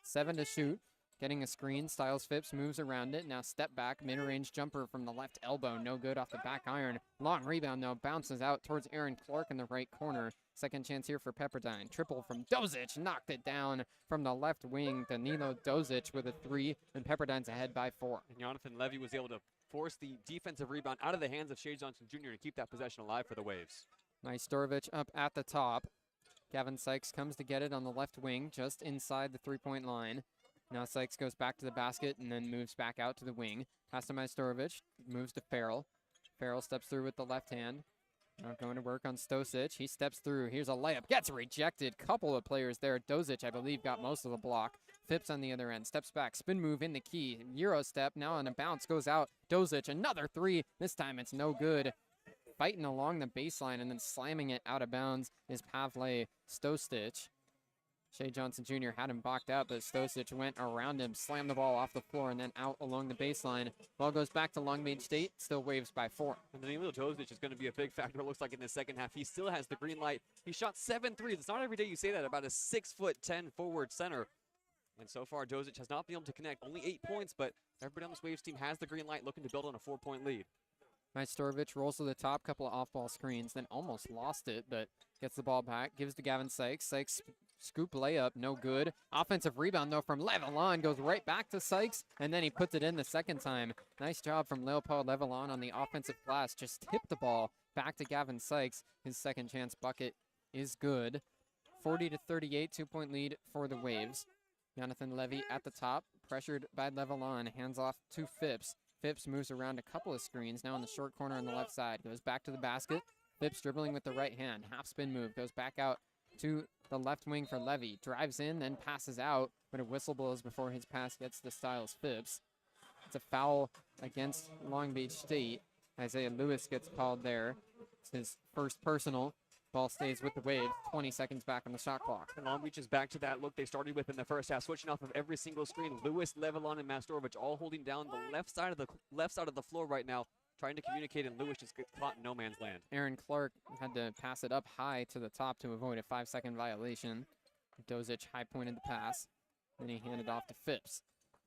7 to shoot. Getting a screen, Styles Phipps moves around it. Now step back, mid-range jumper from the left elbow. No good off the back iron. Long rebound, though. Bounces out towards Aaron Clark in the right corner. Second chance here for Pepperdine. Triple from Dozic. Knocked it down from the left wing. Danilo Dozic with a 3, and Pepperdine's ahead by 4. And Jonathan Levy was able to force the defensive rebound out of the hands of Shea Johnson Jr. to keep that possession alive for the Waves. Majstorovic up at the top. Gavin Sykes comes to get it on the left wing, just inside the three-point line. Now Sykes goes back to the basket and then moves back out to the wing. Pass to Majstorovic, moves to Farrell. Farrell steps through with the left hand. Now going to work on Stosic. He steps through. Here's a layup. Gets rejected. Couple of players there. Dozic, I believe, got most of the block. Phipps on the other end. Steps back. Spin move in the key. Euro step. Now on a bounce. Goes out. Dozic, another 3. This time it's no good. Fighting along the baseline and then slamming it out of bounds is Pavle Stosic. Shea Johnson Jr. had him blocked out, but Stosic went around him, slammed the ball off the floor, and then out along the baseline. Ball goes back to Long Beach State, still Waves by 4. And Danilo Dozic is going to be a big factor, it looks like, in the second half. He still has the green light. He shot 7 threes. It's not every day you say that about a 6'10" forward center. And so far, Dozic has not been able to connect. Only 8 points, but everybody on this Waves team has the green light, looking to build on a 4-point lead. Majstorovic rolls to the top, couple of off-ball screens, then almost lost it, but gets the ball back, gives to Gavin Sykes. Sykes scoop layup, no good. Offensive rebound, though, from Levelon, goes right back to Sykes, and then he puts it in the second time. Nice job from Leopold Levelon on the offensive glass. Just tipped the ball back to Gavin Sykes. His second chance bucket is good. 40-38, 2-point lead for the Waves. Jonathan Levy at the top, pressured by Levelon, hands off to Phipps. Phipps moves around a couple of screens, now in the short corner on the left side. Goes back to the basket. Phipps dribbling with the right hand. Half spin move. Goes back out to the left wing for Levy. Drives in, then passes out, but a whistle blows before his pass gets to Styles Phipps. It's a foul against Long Beach State. Isaiah Lewis gets called there. It's his first personal. Ball stays with the Waves, 20 seconds back on the shot clock. And Long Beach is back to that look they started with in the first half, switching off of every single screen. Lewis, Levelon, and Majstorovic all holding down the left side of the floor right now, trying to communicate, and Lewis just gets caught in no man's land. Aaron Clark had to pass it up high to the top to avoid a 5-second violation. Dozic high-pointed the pass. Then he handed off to Phipps.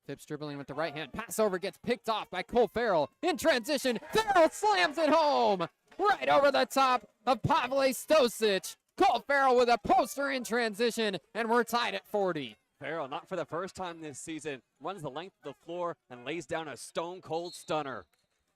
Phipps dribbling with the right hand. Pass over, gets picked off by Cole Farrell. In transition, Farrell slams it home! Right over the top of Pavle Stosic. Cole Farrell with a poster in transition, and we're tied at 40. Farrell, not for the first time this season, runs the length of the floor and lays down a stone-cold stunner.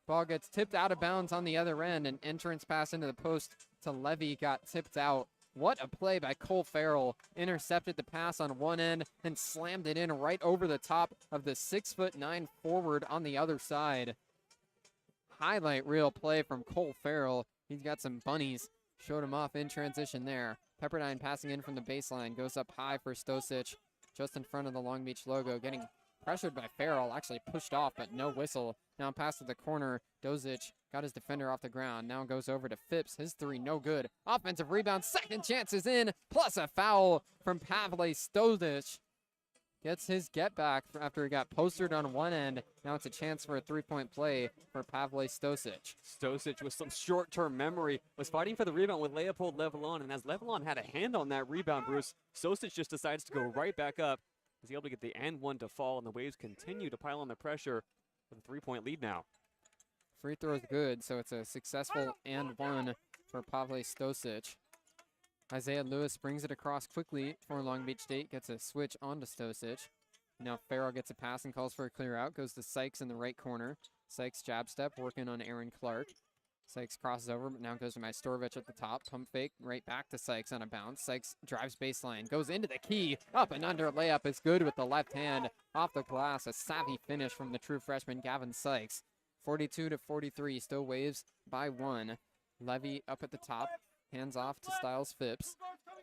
Ball gets tipped out of bounds on the other end. An entrance pass into the post to Levy got tipped out. What a play by Cole Farrell. Intercepted the pass on one end and slammed it in right over the top of the 6'9" forward on the other side. Highlight reel play from Cole Farrell. He's got some bunnies. Showed him off in transition there. Pepperdine passing in from the baseline. Goes up high for Stosic. Just in front of the Long Beach logo. Getting pressured by Farrell. Actually pushed off, but no whistle. Now pass to the corner. Dozic got his defender off the ground. Now goes over to Phipps. His 3, no good. Offensive rebound. Second chance is in. Plus a foul from Pavle Stosic. Gets his get back after he got postered on one end. Now it's a chance for a 3-point play for Pavle Stosic. Stosic, with some short-term memory, was fighting for the rebound with Leopold Levelon, and as Levelon had a hand on that rebound, Bruce, Stosic just decides to go right back up. He's able to get the and one to fall, and the Waves continue to pile on the pressure with a 3-point lead now. free throw is good, so it's a successful and one for Pavle Stosic. Isaiah Lewis brings it across quickly for Long Beach State, gets a switch onto Stosic. Now Farrell gets a pass and calls for a clear out, goes to Sykes in the right corner. Sykes jab step, working on Aaron Clark. Sykes crosses over, but now goes to Majstorovic at the top. Pump fake, right back to Sykes on a bounce. Sykes drives baseline, goes into the key, up and under. Layup is good with the left hand off the glass. A savvy finish from the true freshman Gavin Sykes. 42-43, still waves by one. Levy up at the top, hands off to Styles Phipps.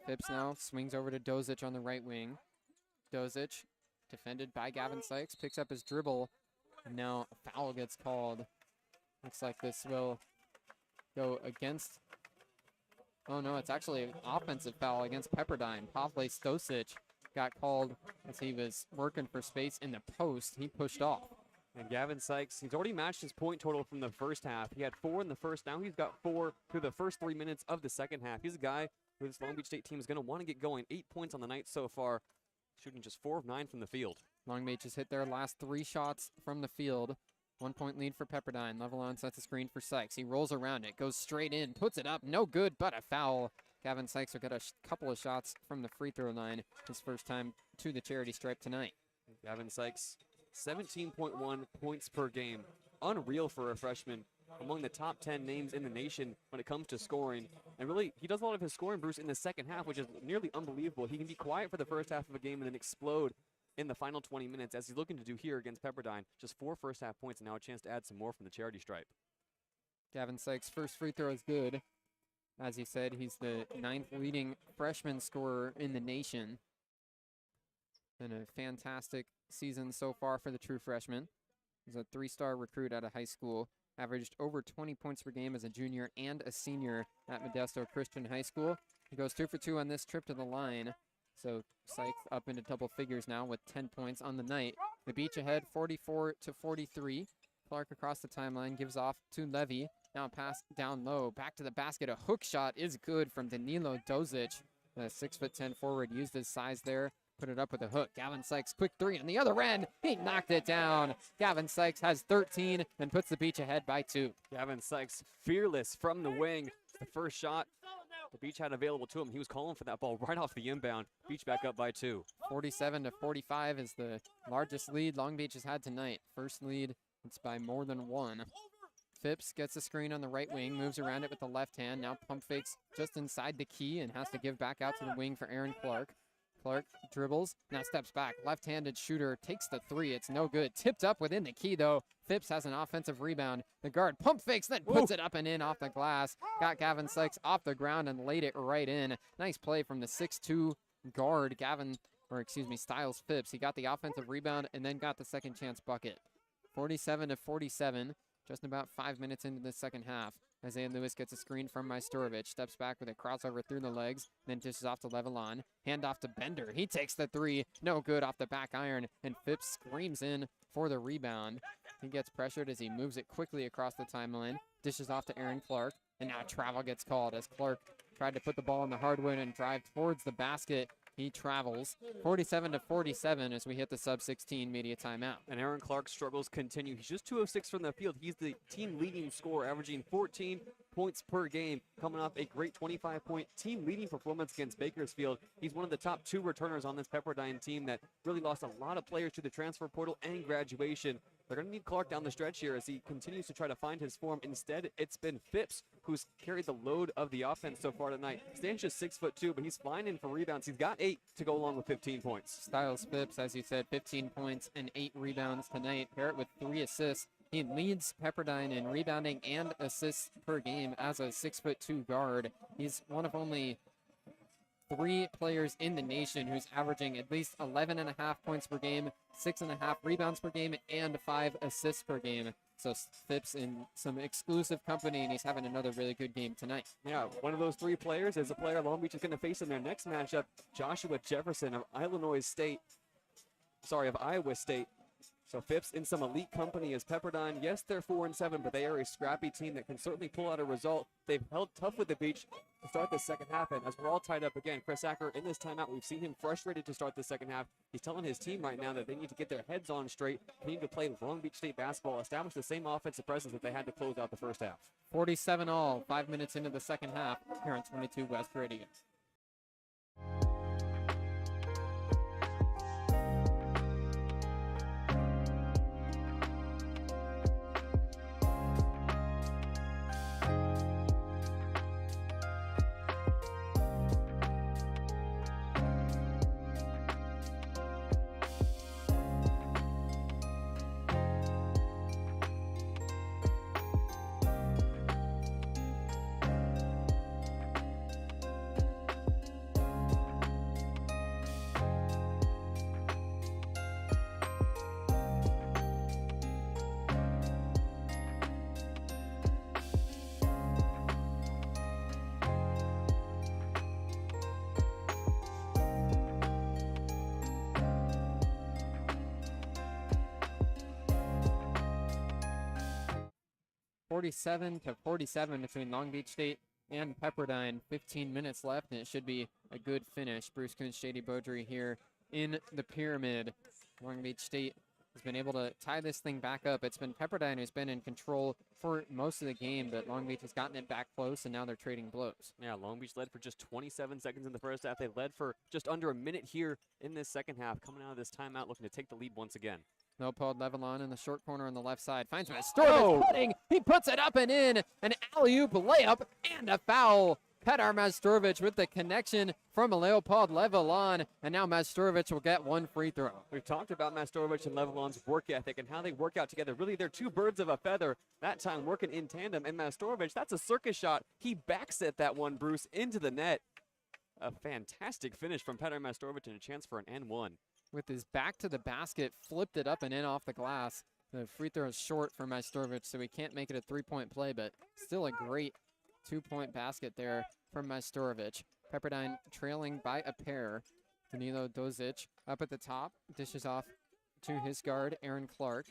Phipps now swings over to Dozic on the right wing. Dozic, defended by Gavin Sykes, picks up his dribble. And now a foul gets called. Looks like this will go against, oh no, it's actually an offensive foul against Pepperdine. Pavle Stosic got called as he was working for space in the post. He pushed off. And Gavin Sykes, he's already matched his point total from the first half. He had 4 in the first. Now he's got 4 through the first 3 minutes of the second half. He's a guy who this Long Beach State team is going to want to get going. 8 points on the night so far, shooting just 4 of 9 from the field. Long Beach has hit their last 3 shots from the field. 1 point lead for Pepperdine. Levelon sets a screen for Sykes. He rolls around it, goes straight in, puts it up. No good, but a foul. Gavin Sykes will get a couple of shots from the free throw line. His first time to the charity stripe tonight. Gavin Sykes, 17.1 points per game. Unreal for a freshman. Among the top 10 names in the nation when it comes to scoring. And really, he does a lot of his scoring, Bruce, in the second half, which is nearly unbelievable. He can be quiet for the first half of a game and then explode in the final 20 minutes, as he's looking to do here against Pepperdine. Just 4 first half points and now a chance to add some more from the charity stripe. Gavin Sykes' first free throw is good. As he said, he's the 9th leading freshman scorer in the nation. Been a fantastic season so far for the true freshman. He's a 3-star recruit out of high school. Averaged over 20 points per game as a junior and a senior at Modesto Christian High School. He goes 2 for 2 on this trip to the line. So Sykes up into double figures now with 10 points on the night. The Beach ahead 44-43. Clark across the timeline gives off to Levy. Now pass down low, back to the basket. A hook shot is good from Danilo Dozic. The 6'10" forward used his size there. Put it up with a hook. Gavin Sykes, quick 3 on the other end. He knocked it down. Gavin Sykes has 13 and puts the Beach ahead by 2. Gavin Sykes, fearless from the wing. The first shot the Beach had available to him. He was calling for that ball right off the inbound. Beach back up by 2. 47-45 is the largest lead Long Beach has had tonight. First lead, it's by more than 1. Phipps gets a screen on the right wing, moves around it with the left hand. Now pump fakes just inside the key and has to give back out to the wing for Aaron Clark. Clark dribbles, now steps back. Left-handed shooter takes the 3. It's no good. Tipped up within the key, though. Phipps has an offensive rebound. The guard pump fakes, then puts it up and in off the glass. Got Gavin Sykes off the ground and laid it right in. Nice play from the 6'2" guard, Styles Phipps. He got the offensive rebound and then got the second chance bucket. 47-47, just about 5 minutes into the second half. Isaiah Lewis gets a screen from Majstorovic, steps back with a crossover through the legs, then dishes off to Levelon. Hand off to Bender. He takes the 3. No good off the back iron, and Phipps screams in for the rebound. He gets pressured as he moves it quickly across the timeline, dishes off to Aaron Clark, and now travel gets called as Clark tried to put the ball in the hardwood and drive towards the basket. He travels. 47-47 as we hit the sub-16 media timeout. And Aaron Clark's struggles continue. He's just 2 of 6 from the field. He's the team leading scorer, averaging 14 points per game, coming off a great 25-point team leading performance against Bakersfield. He's one of the top 2 returners on this Pepperdine team that really lost a lot of players to the transfer portal and graduation. They're going to need Clark down the stretch here as he continues to try to find his form. Instead, it's been Phipps who's carried the load of the offense so far tonight. Stan's just 6'2", but he's flying in for rebounds. He's got 8 to go along with 15 points. Styles Phipps, as you said, 15 points and 8 rebounds tonight. Pair it with 3 assists. He leads Pepperdine in rebounding and assists per game as a 6'2" guard. He's one of only 3 players in the nation who's averaging at least 11.5 points per game, 6.5 rebounds per game, and 5 assists per game. So Phipps in some exclusive company, and he's having another really good game tonight. Yeah, one of those 3 players is a player Long Beach is going to face in their next matchup, Joshua Jefferson of Iowa State. So Phipps in some elite company as Pepperdine. Yes, they're 4-7, but they are a scrappy team that can certainly pull out a result. They've held tough with the Beach to start the second half, and as we're all tied up again, Chris Acker in this timeout, we've seen him frustrated to start the second half. He's telling his team right now that they need to get their heads on straight, continue to play Long Beach State basketball, establish the same offensive presence that they had to close out the first half. 47 all, 5 minutes into the second half here on 22 West Radio. (47-47) between Long Beach State and Pepperdine. 15 minutes left, and it should be a good finish. Bruce Kuntz JayDe Beaudry here in the pyramid. Long Beach State has been able to tie this thing back up. It's been Pepperdine who's been in control for most of the game, but Long Beach has gotten it back close, and now they're trading blows. Yeah, Long Beach led for just 27 seconds in the first half. They led for just under a minute here in this second half, coming out of this timeout looking to take the lead once again. Leopold Levelon in the short corner on the left side finds Mastorovich cutting. He puts it up and in. An alley-oop layup and a foul. Petar Mastorovich with the connection from Leopold Levelon, and now Mastorovich will get one free throw. We've talked about Mastorovich and Levelon's work ethic and how they work out together. Really, they're two birds of a feather, that time working in tandem. And Mastorovich, that's a circus shot. He backset that one, Bruce, into the net. A fantastic finish from Petar Mastorovich and a chance for an N1. With his back to the basket, flipped it up and in off the glass. The free throw is short for Mastorovich, so he can't make it a three-point play, but still a great two-point basket there from Mastorovich. Pepperdine trailing by a pair. Danilo Dozic up at the top, dishes off to his guard, Aaron Clark.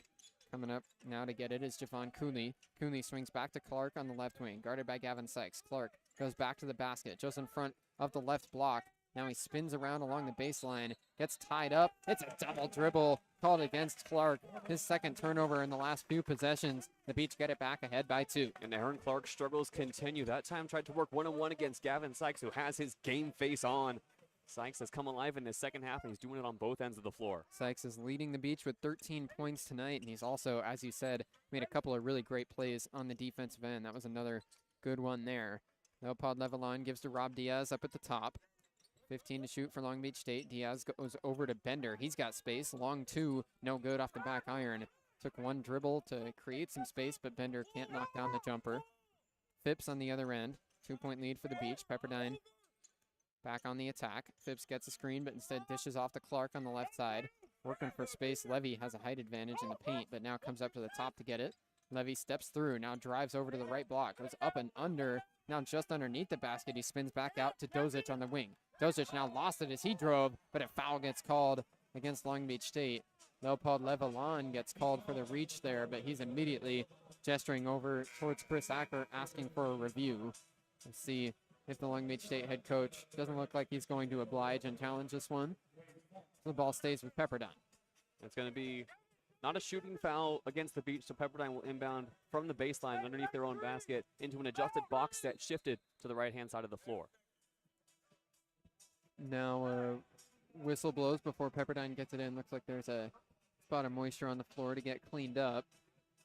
Coming up now to get it is Javon Cooley. Cooley swings back to Clark on the left wing, guarded by Gavin Sykes. Clark goes back to the basket, just in front of the left block. Now he spins around along the baseline, gets tied up. It's a double dribble called against Clark. His second turnover in the last few possessions. The Beach get it back ahead by 2. And Aaron Clark's struggles continue. That time tried to work one-on-one against Gavin Sykes, who has his game face on. Sykes has come alive in the second half, and he's doing it on both ends of the floor. Sykes is leading the Beach with 13 points tonight, and he's also, as you said, made a couple of really great plays on the defensive end. That was another good one there. Leopold Levelon gives to Rob Diaz up at the top. 15 to shoot for Long Beach State. Diaz goes over to Bender. He's got space. Long 2, no good off the back iron. Took one dribble to create some space, but Bender can't knock down the jumper. Phipps on the other end. 2-point lead for the Beach. Pepperdine back on the attack. Phipps gets a screen, but instead dishes off to Clark on the left side. Working for space. Levy has a height advantage in the paint, but now comes up to the top to get it. Levy steps through, now drives over to the right block. Goes up and under. Now just underneath the basket, he spins back out to Dozic on the wing. Dozic now lost it as he drove, but a foul gets called against Long Beach State. Leopold Levelon gets called for the reach there, but he's immediately gesturing over towards Chris Acker, asking for a review. Let's see if the Long Beach State head coach doesn't look like he's going to oblige and challenge this one. The ball stays with Pepperdine. It's going to be not a shooting foul against the Beach, so Pepperdine will inbound from the baseline underneath their own basket into an adjusted box set shifted to the right-hand side of the floor. Now whistle blows before Pepperdine gets it in. Looks like there's a spot of moisture on the floor to get cleaned up.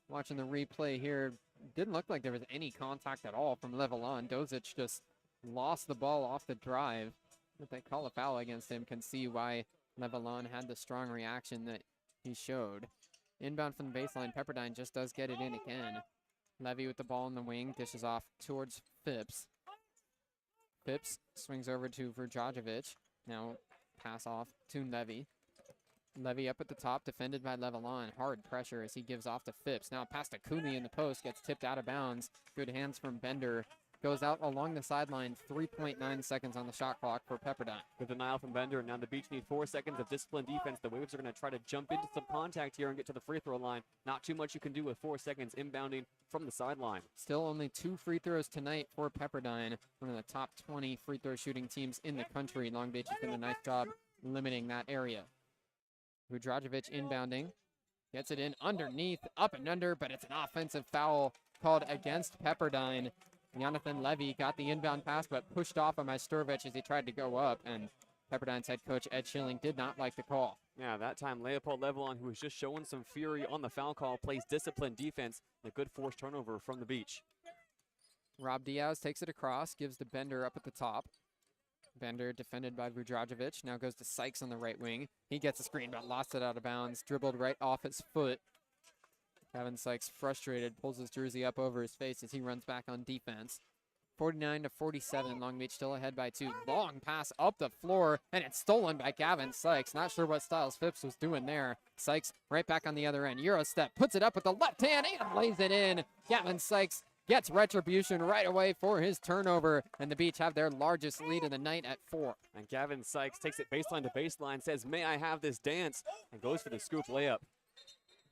Watching the replay here, didn't look like there was any contact at all from Levelon. Dozic just lost the ball off the drive. If they call a foul against him, can see why Levelon had the strong reaction that he showed. Inbound from the baseline, Pepperdine just does get it in again. Levy with the ball in the wing, dishes off towards Phipps. Phipps swings over to Vrjajovic. Now pass off to Levy. Levy up at the top, defended by Levelon. Hard pressure as he gives off to Phipps. Now pass to Cooley in the post, gets tipped out of bounds. Good hands from Bender goes out along the sideline. 3.9 seconds on the shot clock for Pepperdine. Good denial from Bender. Now the Beach need 4 seconds of disciplined defense. The Waves are going to try to jump into some contact here and get to the free throw line. Not too much you can do with 4 seconds inbounding from the sideline. Still only 2 free throws tonight for Pepperdine, one of the top 20 free throw shooting teams in the country. Long Beach has done a nice job limiting that area. Vudrajovic inbounding. Gets it in underneath, up and under, but it's an offensive foul called against Pepperdine. Jonathan Levy got the inbound pass, but pushed off of Majstorovic as he tried to go up, and Pepperdine's head coach Ed Schilling did not like the call. Yeah, that time Leopold Levelon, who was just showing some fury on the foul call, plays disciplined defense. A good forced turnover from the Beach. Rob Diaz takes it across, gives to Bender up at the top. Bender defended by Vudrajovic, now goes to Sykes on the right wing. He gets a screen, but lost it out of bounds, dribbled right off his foot. Gavin Sykes, frustrated, pulls his jersey up over his face as he runs back on defense. 49-47, Long Beach still ahead by 2. Long pass up the floor, and it's stolen by Gavin Sykes. Not sure what Styles Phipps was doing there. Sykes right back on the other end. Euro step, puts it up with the left hand and lays it in. Gavin Sykes gets retribution right away for his turnover, and the Beach have their largest lead of the night at 4. And Gavin Sykes takes it baseline to baseline, says, "May I have this dance?" and goes for the scoop layup.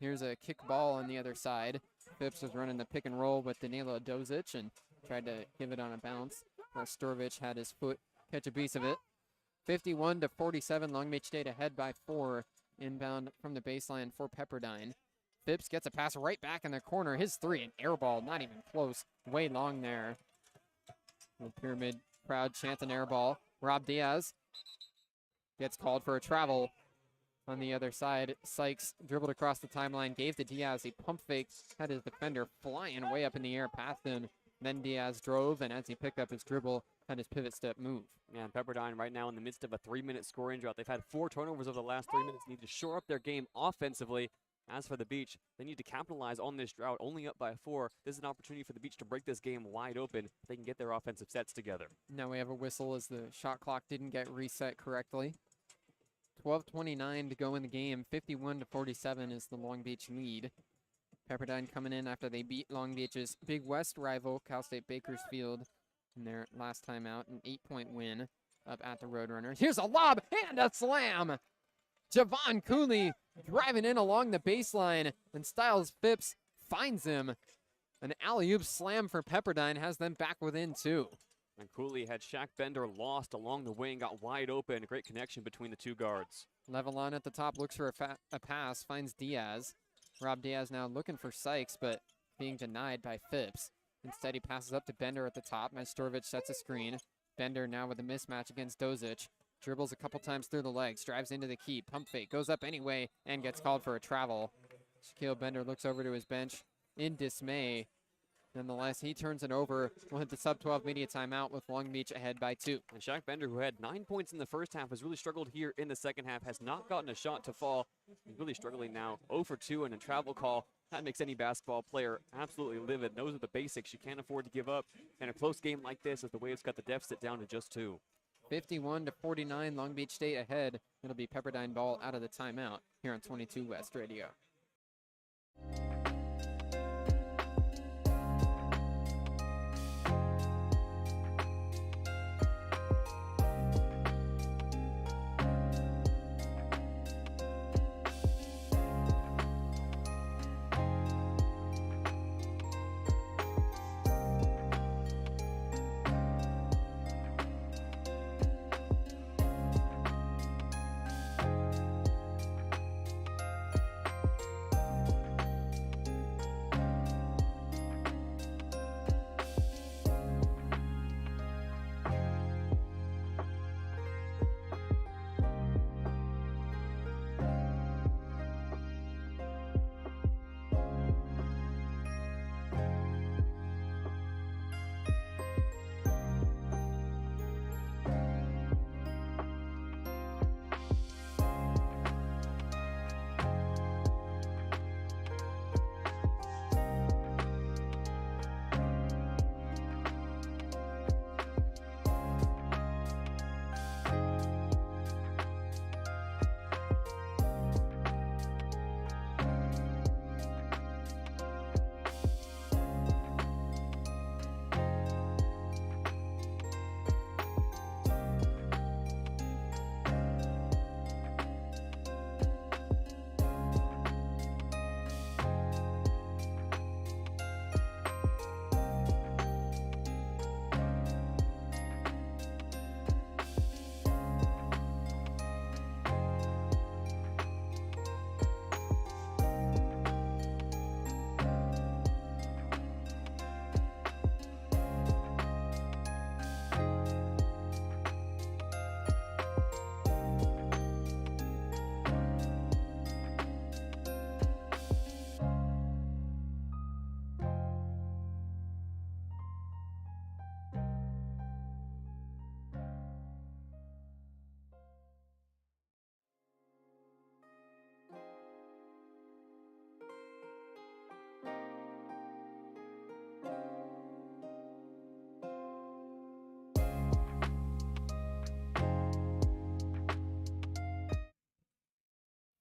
Here's a kick ball on the other side. Phipps was running the pick and roll with Danilo Dozic and tried to give it on a bounce. Storovic had his foot catch a piece of it. 51-47, Long Beach State ahead by 4. Inbound from the baseline for Pepperdine. Phipps gets a pass right back in the corner. His 3, an air ball, not even close. Way long there. The Pyramid crowd chants an air ball. Rob Diaz gets called for a travel. On the other side, Sykes dribbled across the timeline, gave to Diaz. He pump faked, had his defender flying way up in the air past him. Then Diaz drove, and as he picked up his dribble, had his pivot step move. Yeah, and Pepperdine right now in the midst of a 3-minute scoring drought. They've had 4 turnovers over the last 3 minutes. Need to shore up their game offensively. As for the Beach, they need to capitalize on this drought. Only up by 4. This is an opportunity for the Beach to break this game wide open. If they can get their offensive sets together. Now we have a whistle as the shot clock didn't get reset correctly. 12:29 to go in the game. 51-47 is the Long Beach lead. Pepperdine coming in after they beat Long Beach's Big West rival, Cal State Bakersfield, in their last time out, an 8-point win up at the Roadrunners. Here's a lob and a slam. Javon Cooley driving in along the baseline, and Styles Phipps finds him. An alley-oop slam for Pepperdine has them back within 2. And Cooley had Shaq Bender lost along the wing, got wide open. A great connection between the 2 guards. Levelon at the top looks for a pass, finds Diaz. Rob Diaz now looking for Sykes, but being denied by Phipps. Instead, he passes up to Bender at the top. Majstorovic sets a screen. Bender now with a mismatch against Dozic. Dribbles a couple times through the legs, drives into the key, pump fake, goes up anyway, and gets called for a travel. Shaquille Bender looks over to his bench in dismay. Nonetheless, he turns it over with the sub-12 media timeout with Long Beach ahead by 2. And Shaq Bender, who had 9 points in the first half, has really struggled here in the second half, has not gotten a shot to fall. He's really struggling now. 0 for 2 and a travel call. That makes any basketball player absolutely livid. Those are the basics you can't afford to give up. And a close game like this, as the Waves cut the deficit down to just 2. 51-49, Long Beach State ahead. It'll be Pepperdine ball out of the timeout here on 22 West Radio.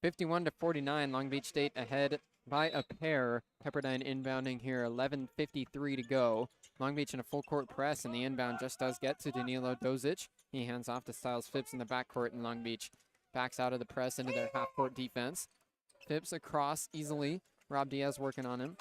51-49, Long Beach State ahead by a pair. Pepperdine inbounding here, 11:53 to go. Long Beach in a full court press, and the inbound just does get to Danilo Dozic. He hands off to Styles Phipps in the backcourt, and Long Beach backs out of the press into their half-court defense. Phipps across easily. Rob Diaz working on him.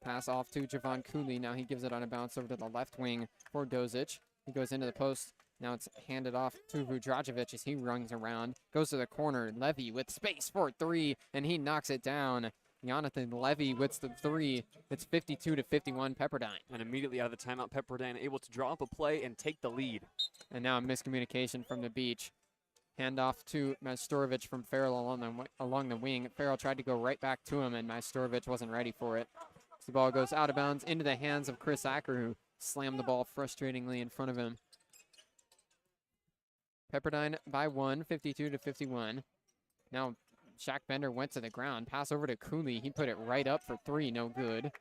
Pass off to Javon Cooley. Now he gives it on a bounce over to the left wing for Dozic. He goes into the post. Now it's handed off to Vudrajovic as he runs around. Goes to the corner. Levy with space for three, and he knocks it down. Jonathan Levy with the three. It's 52-51 Pepperdine. And immediately out of the timeout, Pepperdine able to draw up a play and take the lead. And now a miscommunication from the Beach. Handoff to Majstorovic from Farrell along the wing. Farrell tried to go right back to him, and Majstorovic wasn't ready for it. So the ball goes out of bounds into the hands of Chris Acker, who slammed the ball frustratingly in front of him. Pepperdine by 1, 52-51. Now Shaq Bender went to the ground. Pass over to Cooley. He put it right up for three. No good.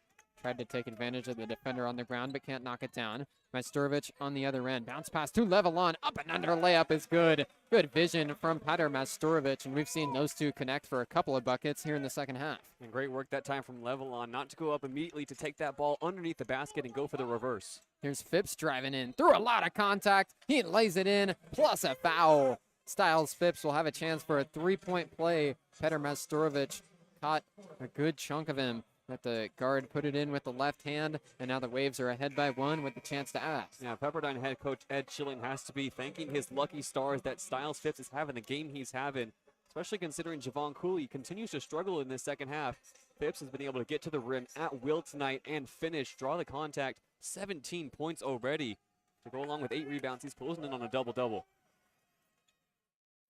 Tried to take advantage of the defender on the ground, but can't knock it down. Majstorovic on the other end. Bounce pass to Levelon. Up and under layup is good. Good vision from Petr Majstorovic, and we've seen those two connect for a couple of buckets here in the second half. And great work that time from Levelon, not to go up immediately to take that ball underneath the basket and go for the reverse. Here's Phipps driving in. Through a lot of contact. He lays it in, plus a foul. Styles Phipps will have a chance for a three-point play. Petr Majstorovic caught a good chunk of him. Let the guard put it in with the left hand, and now the Waves are ahead by 1 with the chance to add. Yeah, Pepperdine head coach Ed Schilling has to be thanking his lucky stars that Styles Phipps is having the game he's having, especially considering Javon Cooley continues to struggle in this second half. Phipps has been able to get to the rim at will tonight and finish, draw the contact, 17 points already. To go along with 8 rebounds, he's closing in on a double-double.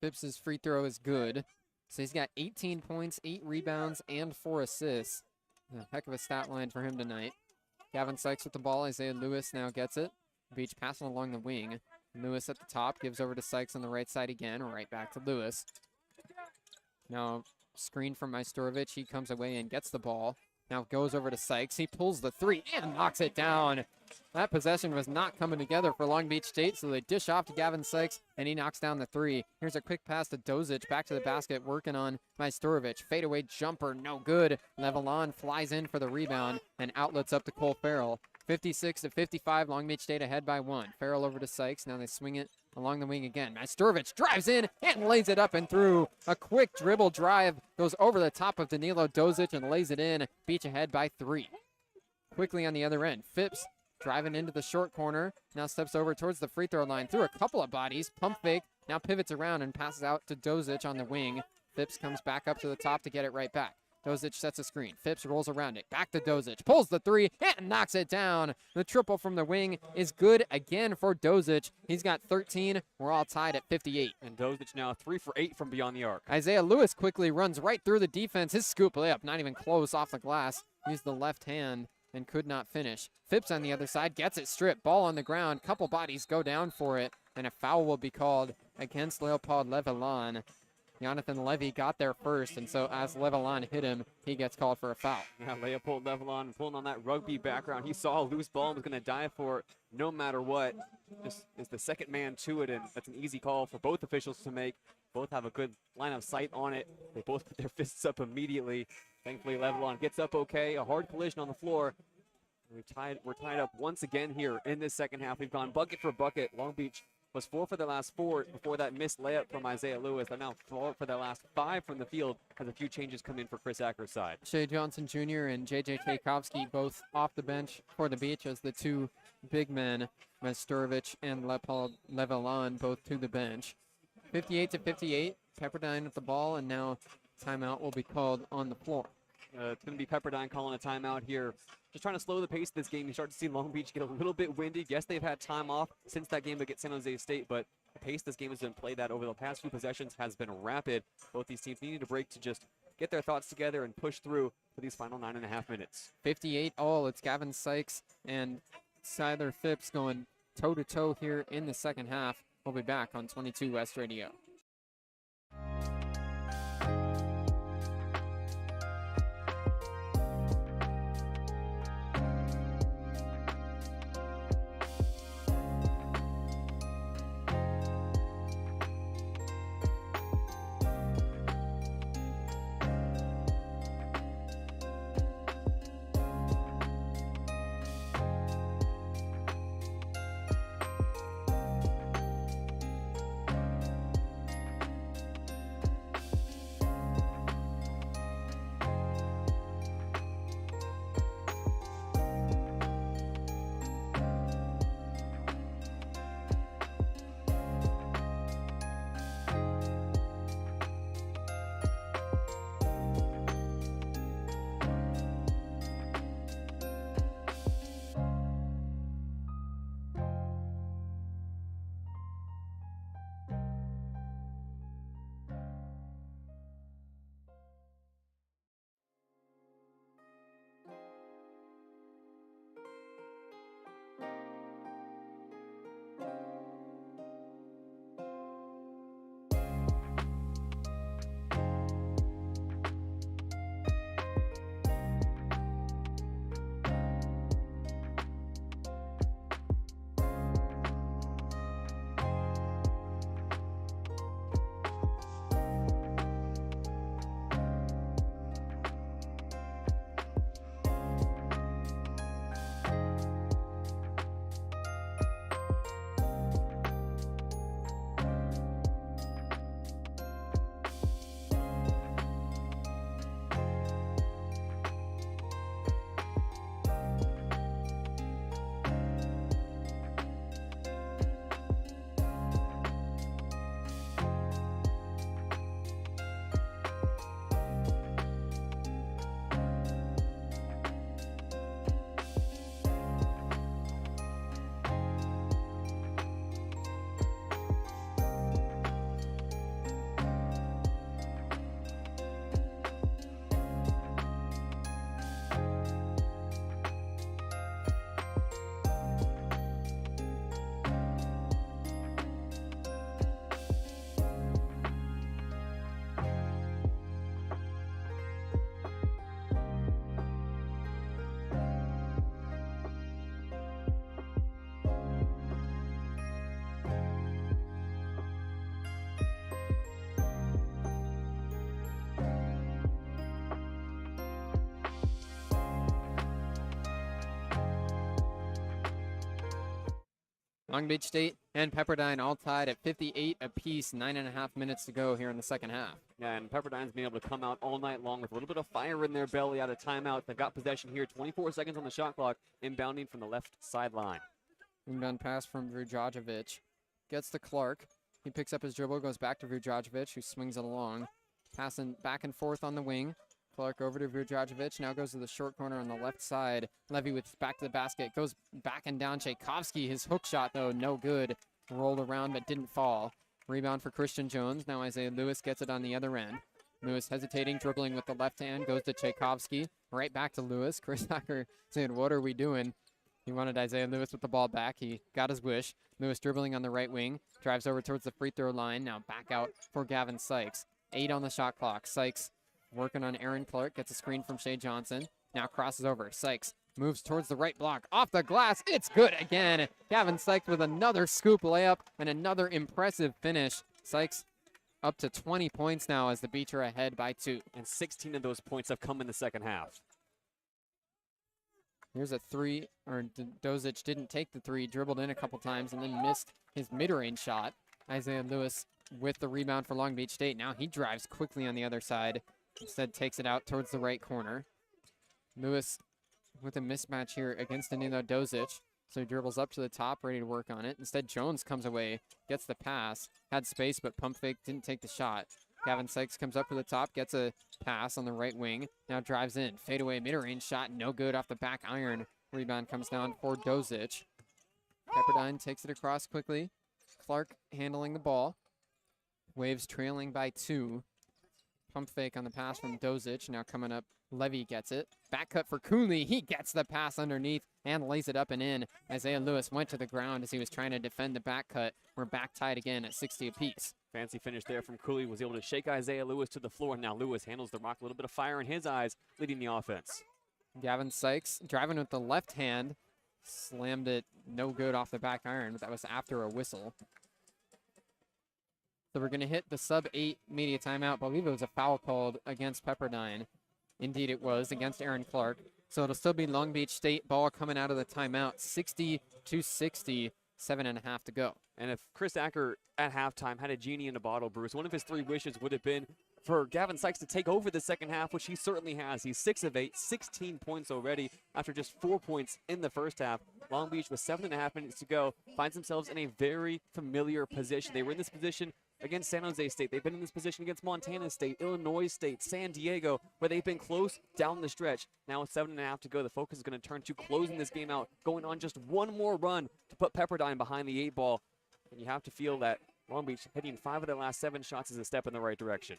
Phipps' free throw is good. So he's got 18 points, 8 rebounds, and 4 assists. A heck of a stat line for him tonight. Gavin Sykes with the ball. Isaiah Lewis now gets it. Beach passing along the wing. Lewis at the top, gives over to Sykes on the right side again. Right back to Lewis. Now screen from Majstorovic. He comes away and gets the ball. Now goes over to Sykes. He pulls the three and knocks it down. That possession was not coming together for Long Beach State, so they dish off to Gavin Sykes, and he knocks down the three. Here's a quick pass to Dozic, back to the basket, working on Majstorovic. Fadeaway jumper, no good. Levelon flies in for the rebound, and outlets up to Cole Farrell. 56-55, Long Beach State ahead by 1. Farrell over to Sykes. Now they swing it along the wing again. Majstorovic drives in and lays it up and through. A quick dribble drive goes over the top of Danilo Dozic and lays it in. Beach ahead by 3. Quickly on the other end, Phipps driving into the short corner. Now steps over towards the free throw line through a couple of bodies. Pump fake. Now pivots around and passes out to Dozic on the wing. Phipps comes back up to the top to get it right back. Dozic sets a screen. Phipps rolls around it. Back to Dozic. Pulls the three and knocks it down. The triple from the wing is good again for Dozic. He's got 13. We're all tied at 58. And Dozic now 3 for 8 from beyond the arc. Isaiah Lewis quickly runs right through the defense. His scoop layup, not even close off the glass. Used the left hand and could not finish. Phipps on the other side gets it stripped. Ball on the ground. Couple bodies go down for it. And a foul will be called against Leopold Levelon. Jonathan Levy got there first, and so as Levelon hit him, he gets called for a foul. Yeah, Leopold Levelon pulling on that rugby background. He saw a loose ball and was going to dive for it no matter what. Just is the second man to it, and that's an easy call for both officials to make. Both have a good line of sight on it. They both put their fists up immediately. Thankfully, Levelon gets up okay. A hard collision on the floor. We're tied up once again here in this second half. We've gone bucket for bucket. Long Beach was 4 for their last 4 before that missed layup from Isaiah Lewis. They're now 4 for their last 5 from the field as a few changes come in for Chris Acker's side. Shea Johnson Jr. and J.J. Tchaikovsky both off the bench for the Beach as the two big men, Majstorovic and Leopold Levelon, both to the bench. 58-58, Pepperdine with the ball, and now timeout will be called on the floor. It's going to be Pepperdine calling a timeout here. Just trying to slow the pace of this game. You start to see Long Beach get a little bit windy. Yes, they've had time off since that game against San Jose State, but the pace this game has been played at over the past few possessions has been rapid. Both these teams needed a break to just get their thoughts together and push through for these final 9.5 minutes. 58 all. It's Gavin Sykes and Siler Phipps going toe-to-toe here in the second half. We'll be back on 22 West Radio. Long Beach State and Pepperdine all tied at 58 apiece, 9.5 minutes to go here in the second half. Yeah, and Pepperdine's been able to come out all night long with a little bit of fire in their belly out of timeout. They got possession here, 24 seconds on the shot clock, inbounding from the left sideline. Inbound pass from Vujajovic. Gets to Clark. He picks up his dribble, goes back to Vujajovic, who swings it along. Passing back and forth on the wing. Clark over to Vujajovic, now goes to the short corner on the left side. Levy with back to the basket, goes back and down. Tchaikovsky, his hook shot, though, no good. Rolled around but didn't fall. Rebound for Christian Jones. Now Isaiah Lewis gets it on the other end. Lewis hesitating, dribbling with the left hand, goes to Tchaikovsky. Right back to Lewis. Chris Hacker saying, what are we doing? He wanted Isaiah Lewis with the ball back. He got his wish. Lewis dribbling on the right wing. Drives over towards the free throw line. Now back out for Gavin Sykes. 8 on the shot clock. Sykes working on Aaron Clark. Gets a screen from Shea Johnson. Now crosses over. Sykes moves towards the right block. Off the glass. It's good again. Gavin Sykes with another scoop layup and another impressive finish. Sykes up to 20 points now as the Beach are ahead by 2. And 16 of those points have come in the second half. Here's a three, or Dozic didn't take the three, dribbled in a couple times and then missed his mid-range shot. Isaiah Lewis with the rebound for Long Beach State. Now he drives quickly on the other side. Instead takes it out towards the right corner. Lewis with a mismatch here against Danilo Dozic. So he dribbles up to the top, ready to work on it. Instead, Jones comes away, gets the pass, had space, but pump fake, didn't take the shot. Gavin Sykes comes up to the top, gets a pass on the right wing, now drives in. Fadeaway mid-range shot, no good off the back iron. Rebound comes down for Dozic. Pepperdine takes it across quickly. Clark handling the ball. Waves trailing by 2. Pump fake on the pass from Dozic. Now coming up, Levy gets it. Back cut for Cooley. He gets the pass underneath and lays it up and in. Isaiah Lewis went to the ground as he was trying to defend the back cut. We're back tied again at 60 apiece. Fancy finish there from Cooley. Was able to shake Isaiah Lewis to the floor. Now Lewis handles the rock. A little bit of fire in his eyes, leading the offense. Gavin Sykes driving with the left hand. Slammed it no good off the back iron, but that was after a whistle. So we're going to hit the sub-8 media timeout. I believe it was a foul called against Pepperdine. Indeed it was, against Aaron Clark. So it'll still be Long Beach State ball coming out of the timeout. 60-60, 7.5 to go. And if Chris Acker at halftime had a genie in a bottle, Bruce, one of his 3 wishes would have been for Gavin Sykes to take over the second half, which he certainly has. He's 6 of 8, 16 points already after just 4 points in the first half. Long Beach with 7.5 minutes to go finds themselves in a very familiar position. They were in this position against San Jose State. They've been in this position against Montana State, Illinois State, San Diego, where they've been close down the stretch. Now with 7.5 to go, the focus is going to turn to closing this game out, going on just one more run to put Pepperdine behind the 8 ball. And you have to feel that Long Beach hitting 5 of their last 7 shots is a step in the right direction.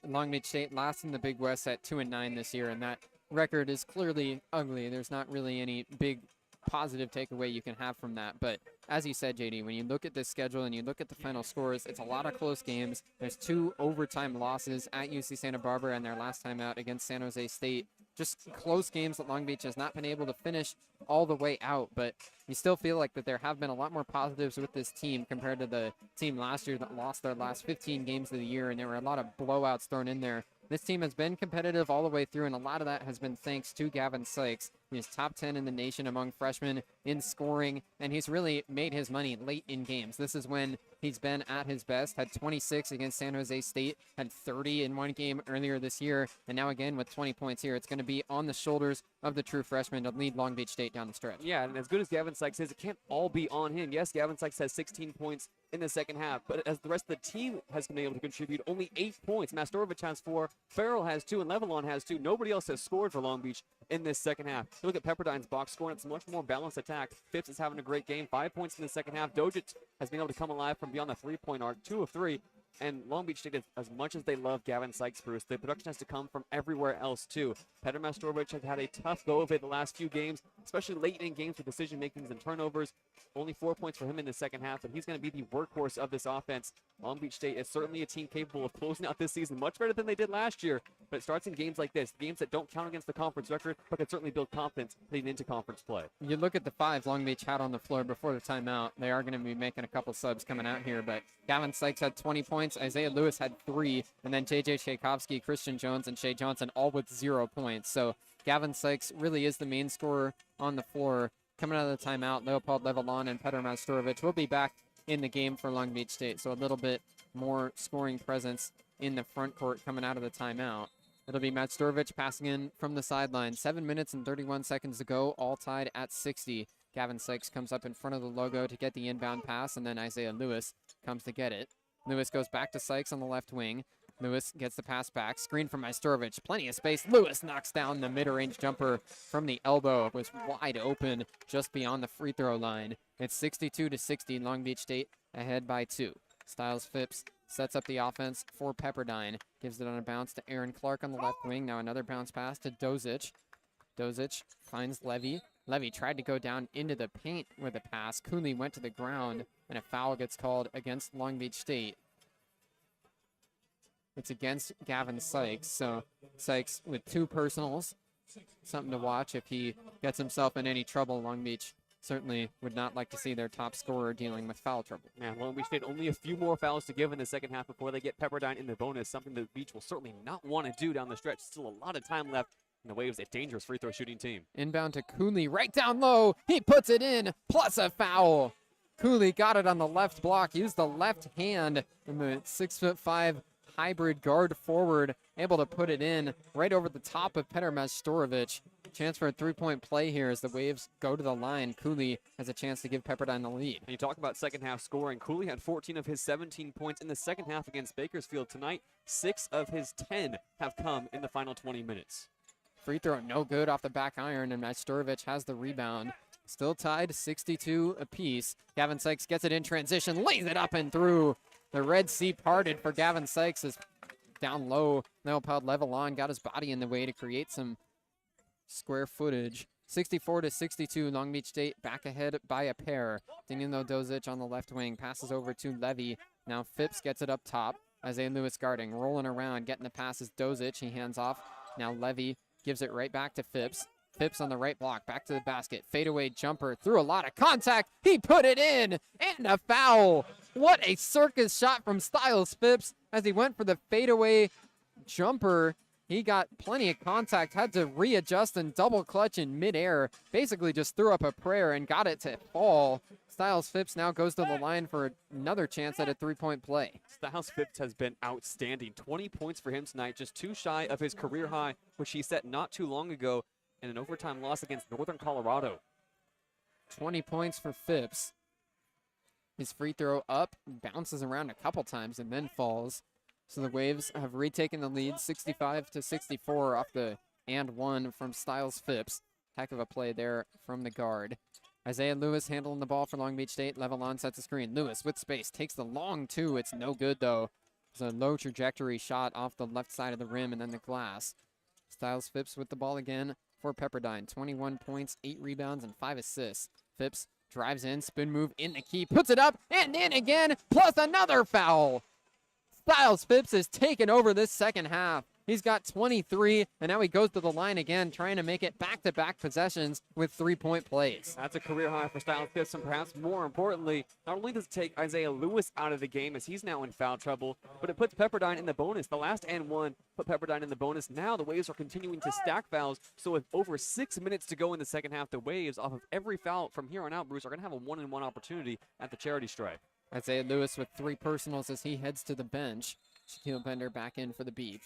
Long Beach State last in the Big West at 2-9 this year, and that record is clearly ugly. There's not really any big positive takeaway you can have from that. But as you said, JD, when you look at this schedule and you look at the final scores, it's a lot of close games. There's 2 overtime losses at UC Santa Barbara and their last time out against San Jose State. Just close games that Long Beach has not been able to finish all the way out, but you still feel like that there have been a lot more positives with this team compared to the team last year that lost their last 15 games of the year, and there were a lot of blowouts thrown in there. This team has been competitive all the way through, and a lot of that has been thanks to Gavin Sykes. He's top 10 in the nation among freshmen in scoring, and he's really made his money late in games. This is when he's been at his best. Had 26 against San Jose State, had 30 in one game earlier this year, and now again with 20 points here. It's going to be on the shoulders of the true freshman to lead Long Beach State down the stretch. Yeah, and as good as Gavin Sykes is, it can't all be on him. Yes, Gavin Sykes has 16 points in the second half, but as the rest of the team has been able to contribute, only 8 points. Mastorovic has 4, Farrell has 2, and Levelon has 2. Nobody else has scored for Long Beach in this second half. You look at Pepperdine's box scoring, it's a much more balanced attack. Phipps is having a great game, 5 points in the second half. Dojic has been able to come alive from beyond the 3-point arc, 2 of 3. And Long Beach State, as much as they love Gavin Sykes, Bruce, the production has to come from everywhere else, too. Petr Mastorovic has had a tough go of it the last few games, especially late in games with decision-makings and turnovers. Only 4 points for him in the second half, but he's going to be the workhorse of this offense. Long Beach State is certainly a team capable of closing out this season much better than they did last year, but it starts in games like this, games that don't count against the conference record, but can certainly build confidence leading into conference play. You look at the 5 Long Beach had on the floor before the timeout. They are going to be making a couple subs coming out here, but Gavin Sykes had 20 points, Isaiah Lewis had 3, and then J.J. Tchaikovsky, Christian Jones, and Shea Johnson all with 0 points. So Gavin Sykes really is the main scorer on the floor. coming out of the timeout, Leopold Levelon and Petr Mastorovic will be back in the game for Long Beach State. So a little bit more scoring presence in the front court coming out of the timeout. It'll be Mastorovic passing in from the sideline. 7 minutes and 31 seconds to go, all tied at 60. Gavin Sykes comes up in front of the logo to get the inbound pass, and then Isaiah Lewis comes to get it. Lewis goes back to Sykes on the left wing. Lewis gets the pass back. Screen from Mastorovic. Plenty of space. Lewis knocks down the mid-range jumper from the elbow. It was wide open just beyond the free throw line. It's 62-60. Long Beach State ahead by 2. Styles Phipps sets up the offense for Pepperdine. Gives it on a bounce to Aaron Clark on the left wing. Now another bounce pass to Dozic. Dozic finds Levy. Levy tried to go down into the paint with a pass. Cooley went to the ground, and a foul gets called against Long Beach State. It's against Gavin Sykes. So Sykes with 2 personals. Something to watch if he gets himself in any trouble. Long Beach certainly would not like to see their top scorer dealing with foul trouble. Man, Long Beach State only a few more fouls to give in the second half before they get Pepperdine in the bonus, something the Beach will certainly not want to do down the stretch. Still a lot of time left, and the Waves a dangerous free throw shooting team. Inbound to Cooley, right down low. He puts it in, plus a foul. Cooley got it on the left block, used the left hand, and the 6'5" hybrid guard forward able to put it in right over the top of Petr Mastorovic. Chance for a 3-point play here as the Waves go to the line. Cooley has a chance to give Pepperdine the lead. And you talk about second half scoring. Cooley had 14 of his 17 points in the second half against Bakersfield tonight. 6 of his 10 have come in the final 20 minutes. Free throw no good off the back iron, and Mastorovic has the rebound. Still tied 62 apiece. Gavin Sykes gets it in transition, lays it up and through. The Red Sea parted for Gavin Sykes as down low. Leopold Levelon got his body in the way to create some square footage. 64-62, Long Beach State back ahead by a pair. Danilo Dozic on the left wing, passes over to Levy. Now Phipps gets it up top. Isaiah Lewis guarding, rolling around, getting the passes. Dozic, he hands off. Now Levy gives it right back to Phipps. Phipps on the right block, back to the basket. Fadeaway jumper, through a lot of contact. He put it in, and a foul. What a circus shot from Styles Phipps as he went for the fadeaway jumper. He got plenty of contact, had to readjust and double clutch in midair. Basically just threw up a prayer and got it to fall. Styles Phipps now goes to the line for another chance at a 3-point play. Styles Phipps has been outstanding. 20 points for him tonight, just 2 shy of his career high, which he set not too long ago in an overtime loss against Northern Colorado. 20 points for Phipps. His free throw up, bounces around a couple times and then falls. So the Waves have retaken the lead 65-64 off the and one from Styles Phipps. Heck of a play there from the guard. Isaiah Lewis handling the ball for Long Beach State. Levelon sets a screen. Lewis with space takes the long 2. It's no good though. It's a low trajectory shot off the left side of the rim and then the glass. Styles Phipps with the ball again for Pepperdine. 21 points, 8 rebounds, and 5 assists. Phipps drives in, spin move in the key, puts it up, and in again, plus another foul. Styles Phipps has taken over this second half. He's got 23, and now he goes to the line again, trying to make it back-to-back possessions with 3-point plays. That's a career high for Styles Phipps, and perhaps more importantly, not only does it take Isaiah Lewis out of the game as he's now in foul trouble, but it puts Pepperdine in the bonus. The last and one put Pepperdine in the bonus. Now the Waves are continuing to stack fouls, so with over 6 minutes to go in the second half, the Waves, off of every foul from here on out, Bruce, are going to have a 1-and-1 opportunity at the charity stripe. Isaiah Lewis with 3 personals as he heads to the bench. Shaquille Bender back in for the beat.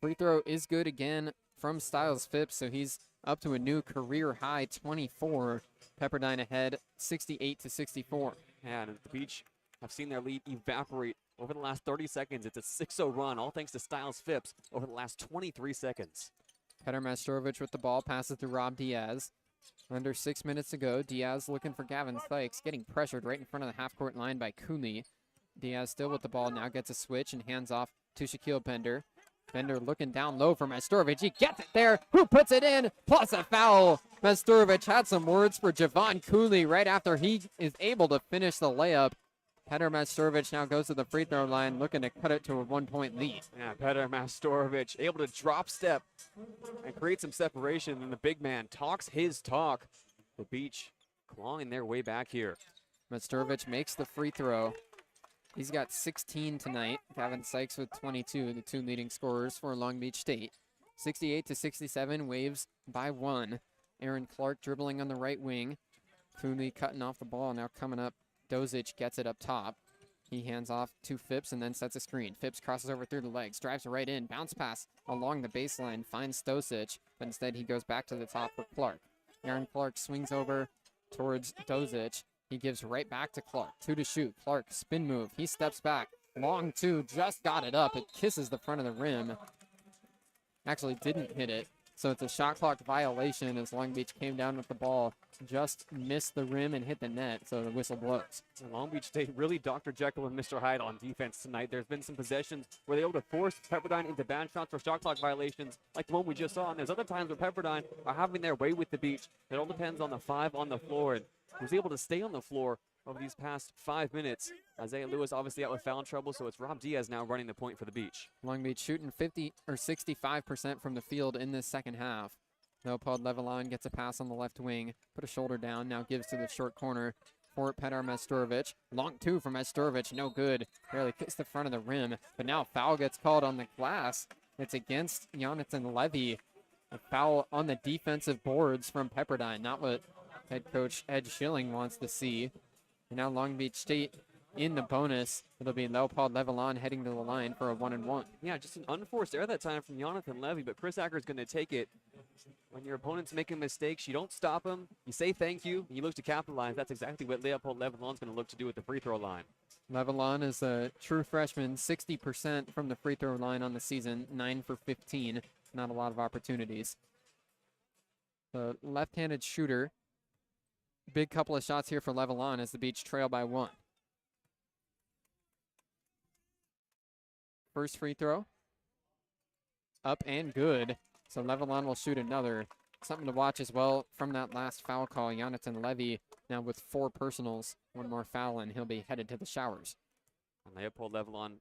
Free throw is good again from Styles Phipps, so he's up to a new career high 24. Pepperdine ahead 68-64. And the Beach have seen their lead evaporate over the last 30 seconds. It's a 6-0 run, all thanks to Styles Phipps over the last 23 seconds. Petr Mastorovic with the ball, passes to Rob Diaz. Under 6 minutes to go. Diaz looking for Gavin Sykes, getting pressured right in front of the half-court line by Cooley. Diaz still with the ball, now gets a switch and hands off to Shaquille Bender. Bender looking down low for Mastorovic. He gets it there. Who puts it in? Plus a foul. Mastorovic had some words for Javon Cooley right after he is able to finish the layup. Petr Mastorovic now goes to the free throw line, looking to cut it to a 1-point lead. Yeah, Petr Mastorovic able to drop step and create some separation, and the big man talks his talk. The Beach clawing their way back here. Mastorovic makes the free throw. He's got 16 tonight. Gavin Sykes with 22, the 2 leading scorers for Long Beach State. 68-67, Waves by 1. Aaron Clark dribbling on the right wing. Coonley cutting off the ball. Now coming up, Dozic gets it up top. He hands off to Phipps and then sets a screen. Phipps crosses over through the legs, drives right in, bounce pass along the baseline, finds Stosic, but instead he goes back to the top for Clark. Aaron Clark swings over towards Dozic. He gives right back to Clark. 2 to shoot. Clark, spin move. He steps back. Long 2, just got it up. It kisses the front of the rim. Actually didn't hit it. So it's a shot clock violation as Long Beach came down with the ball, just missed the rim and hit the net, so the whistle blows. And Long Beach State really Dr. Jekyll and Mr. Hyde on defense tonight. There's been some possessions where they're able to force Pepperdine into bad shots or shot clock violations like the one we just saw. And there's other times where Pepperdine are having their way with the Beach. It all depends on the 5 on the floor. And who's able to stay on the floor over these past 5 minutes. Isaiah Lewis obviously out with foul trouble, so it's Rob Diaz now running the point for the Beach. Long Beach shooting 50 or 65% from the field in this second half. Leopold Levelon gets a pass on the left wing, put a shoulder down, now gives to the short corner for Petar Majstorovic. Long 2 from Majstorovic, no good. Barely kissed the front of the rim, but now foul gets called on the glass. It's against Jonathan Levy. A foul on the defensive boards from Pepperdine, not what head coach Ed Schilling wants to see. And now Long Beach State in the bonus. It'll be Leopold Levelon heading to the line for a 1-and-1. Yeah, just an unforced error that time from Jonathan Levy, but Chris Acker's going to take it. When your opponent's making mistakes, you don't stop them. You say thank you, and you look to capitalize. That's exactly what Leopold Levelon's going to look to do at the free throw line. Levelon is a true freshman, 60% from the free throw line on the season, 9 for 15. Not a lot of opportunities. The left-handed shooter. Big couple of shots here for Levelon as the Beach trail by 1. First free throw. Up and good. So Levelon will shoot another. Something to watch as well from that last foul call. Jonathan Levy now with 4 personals. 1 more foul and he'll be headed to the showers. And Leopold Levelon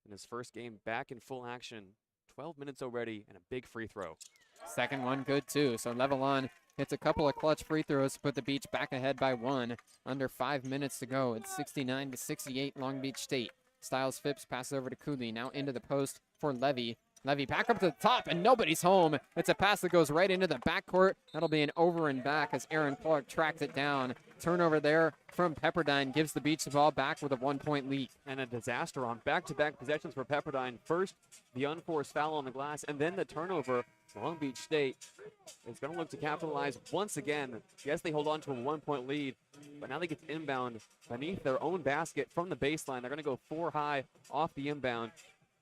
in his first game back in full action. 12 minutes already and a big free throw. Second one good too. So Levelon hits a couple of clutch free throws to put the Beach back ahead by 1. Under 5 minutes to go. It's 69-68 Long Beach State. Styles Phipps passes over to Cooley. Now into the post for Levy. Levy back up to the top and nobody's home. It's a pass that goes right into the backcourt. That'll be an over and back as Aaron Clark tracks it down. Turnover there from Pepperdine gives the Beach the ball back with a 1-point lead. And a disaster on back-to-back possessions for Pepperdine. First, the unforced foul on the glass, and then the turnover. Long Beach State is going to look to capitalize once again. Yes, they hold on to a 1-point lead, but now they get to inbound beneath their own basket from the baseline. They're going to go 4 high off the inbound.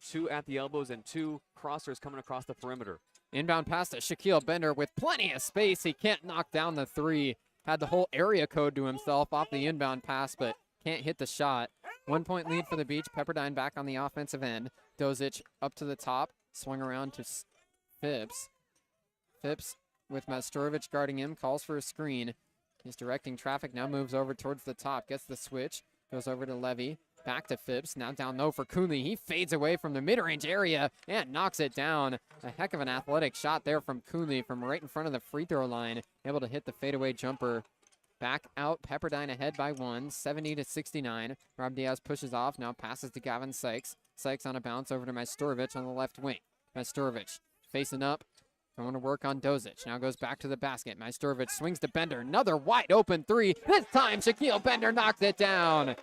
2 at the elbows and 2 crossers coming across the perimeter. Inbound pass to Shaquille Bender with plenty of space. He can't knock down the 3. Had the whole area code to himself off the inbound pass, but can't hit the shot. 1-point lead for the Beach. Pepperdine back on the offensive end. Dozic up to the top. Swung around to Phipps. Phipps with Majstorovic guarding him. Calls for a screen. He's directing traffic. Now moves over towards the top. Gets the switch. Goes over to Levy. Back to Phipps. Now down low for Coonley. He fades away from the mid-range area and knocks it down. A heck of an athletic shot there from Coonley from right in front of the free throw line. Able to hit the fadeaway jumper. Back out. Pepperdine ahead by 1. 70-69. Rob Diaz pushes off. Now passes to Gavin Sykes. Sykes on a bounce over to Majstorovic on the left wing. Majstorovic facing up. Going to work on Dozic. Now goes back to the basket. Majstorovic swings to Bender. Another wide open 3. This time Shaquille Bender knocks it down.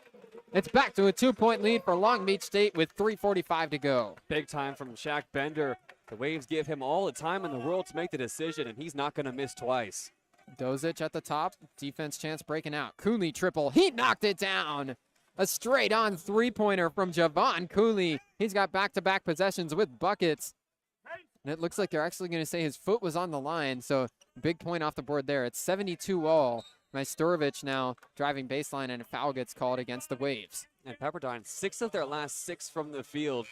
It's back to a 2-point lead for Long Beach State with 3:45 to go. Big time from Shaq Bender. The Waves give him all the time in the world to make the decision, and he's not going to miss twice. Dozic at the top. Defense chance breaking out. Cooley triple. He knocked it down. A straight-on 3-pointer from Javon Cooley. He's got back-to-back possessions with buckets. And it looks like they're actually going to say his foot was on the line, so big point off the board there. It's 72 all. Majstorovic now driving baseline, and a foul gets called against the Waves. And Pepperdine, 6 of their last 6 from the field.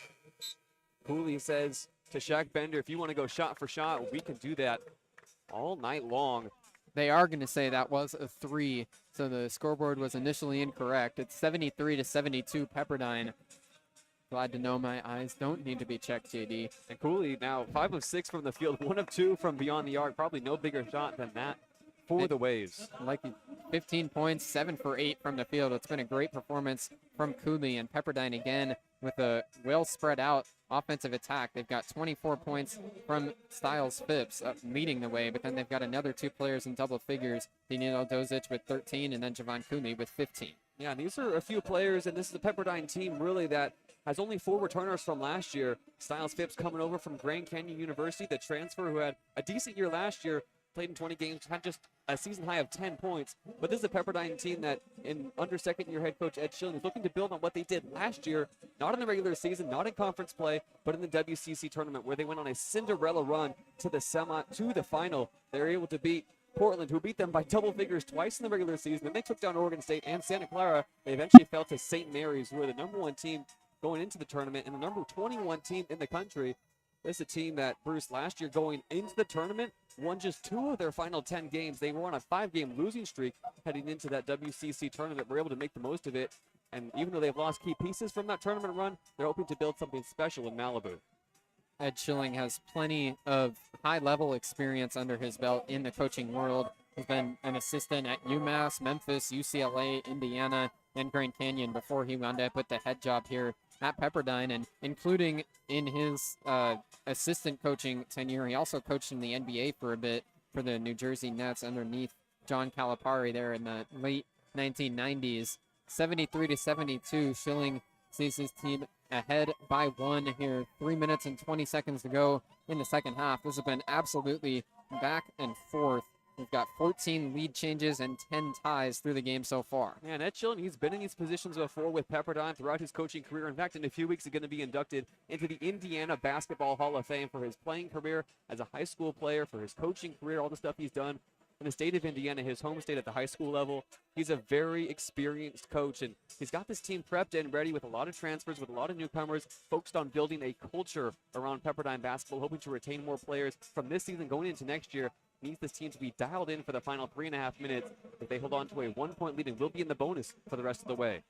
Cooley says to Shaq Bender, if you want to go shot for shot, we can do that all night long. They are going to say that was a 3, so the scoreboard was initially incorrect. It's 73-72 Pepperdine. Glad to know my eyes don't need to be checked, JD. And Cooley now 5 of 6 from the field, 1 of 2 from beyond the arc. Probably no bigger shot than that for the Waves. Like 15 points, 7 for 8 from the field. It's been a great performance from Cooley, and Pepperdine again with a well spread out offensive attack. They've got 24 points from Styles Phipps leading the way, but then they've got another 2 players in double figures, Danilo Dozic with 13 and then Javon Cooney with 15. Yeah, and these are a few players, and this is a Pepperdine team really that has only 4 returners from last year. Styles Phipps coming over from Grand Canyon University, the transfer who had a decent year last year, played in 20 games, had just a season high of 10 points. But this is a Pepperdine team that, under second-year head coach Ed Schilling, is looking to build on what they did last year, not in the regular season, not in conference play, but in the WCC tournament, where they went on a Cinderella run to the final. They were able to beat Portland, who beat them by double figures twice in the regular season. Then they took down Oregon State and Santa Clara. They eventually fell to St. Mary's, who were the number 1 team going into the tournament and the number 21 team in the country. This is a team that, Bruce, last year going into the tournament, won just 2 of their final 10 games. They were on a 5-game losing streak heading into that WCC tournament. Were able to make the most of it. And even though they've lost key pieces from that tournament run, they're hoping to build something special in Malibu. Ed Schilling has plenty of high-level experience under his belt in the coaching world. He's been an assistant at UMass, Memphis, UCLA, Indiana, and Grand Canyon before he wound up with the head job here at Pepperdine, and including in his assistant coaching tenure, he also coached in the NBA for a bit for the New Jersey Nets underneath John Calipari there in the late 1990s. 73-72, Schilling sees his team ahead by 1 here. 3 minutes and 20 seconds to go in the second half. This has been absolutely back and forth. We've got 14 lead changes and 10 ties through the game so far. Man, Ed Schilling, he's been in these positions before with Pepperdine throughout his coaching career. In fact, in a few weeks, he's going to be inducted into the Indiana Basketball Hall of Fame for his playing career as a high school player, for his coaching career, all the stuff he's done in the state of Indiana, his home state at the high school level. He's a very experienced coach, and he's got this team prepped and ready with a lot of transfers, with a lot of newcomers, focused on building a culture around Pepperdine basketball, hoping to retain more players from this season going into next year. Needs this team to be dialed in for the final 3.5 minutes. If they hold on to a 1-point lead, and will be in the bonus for the rest of the way.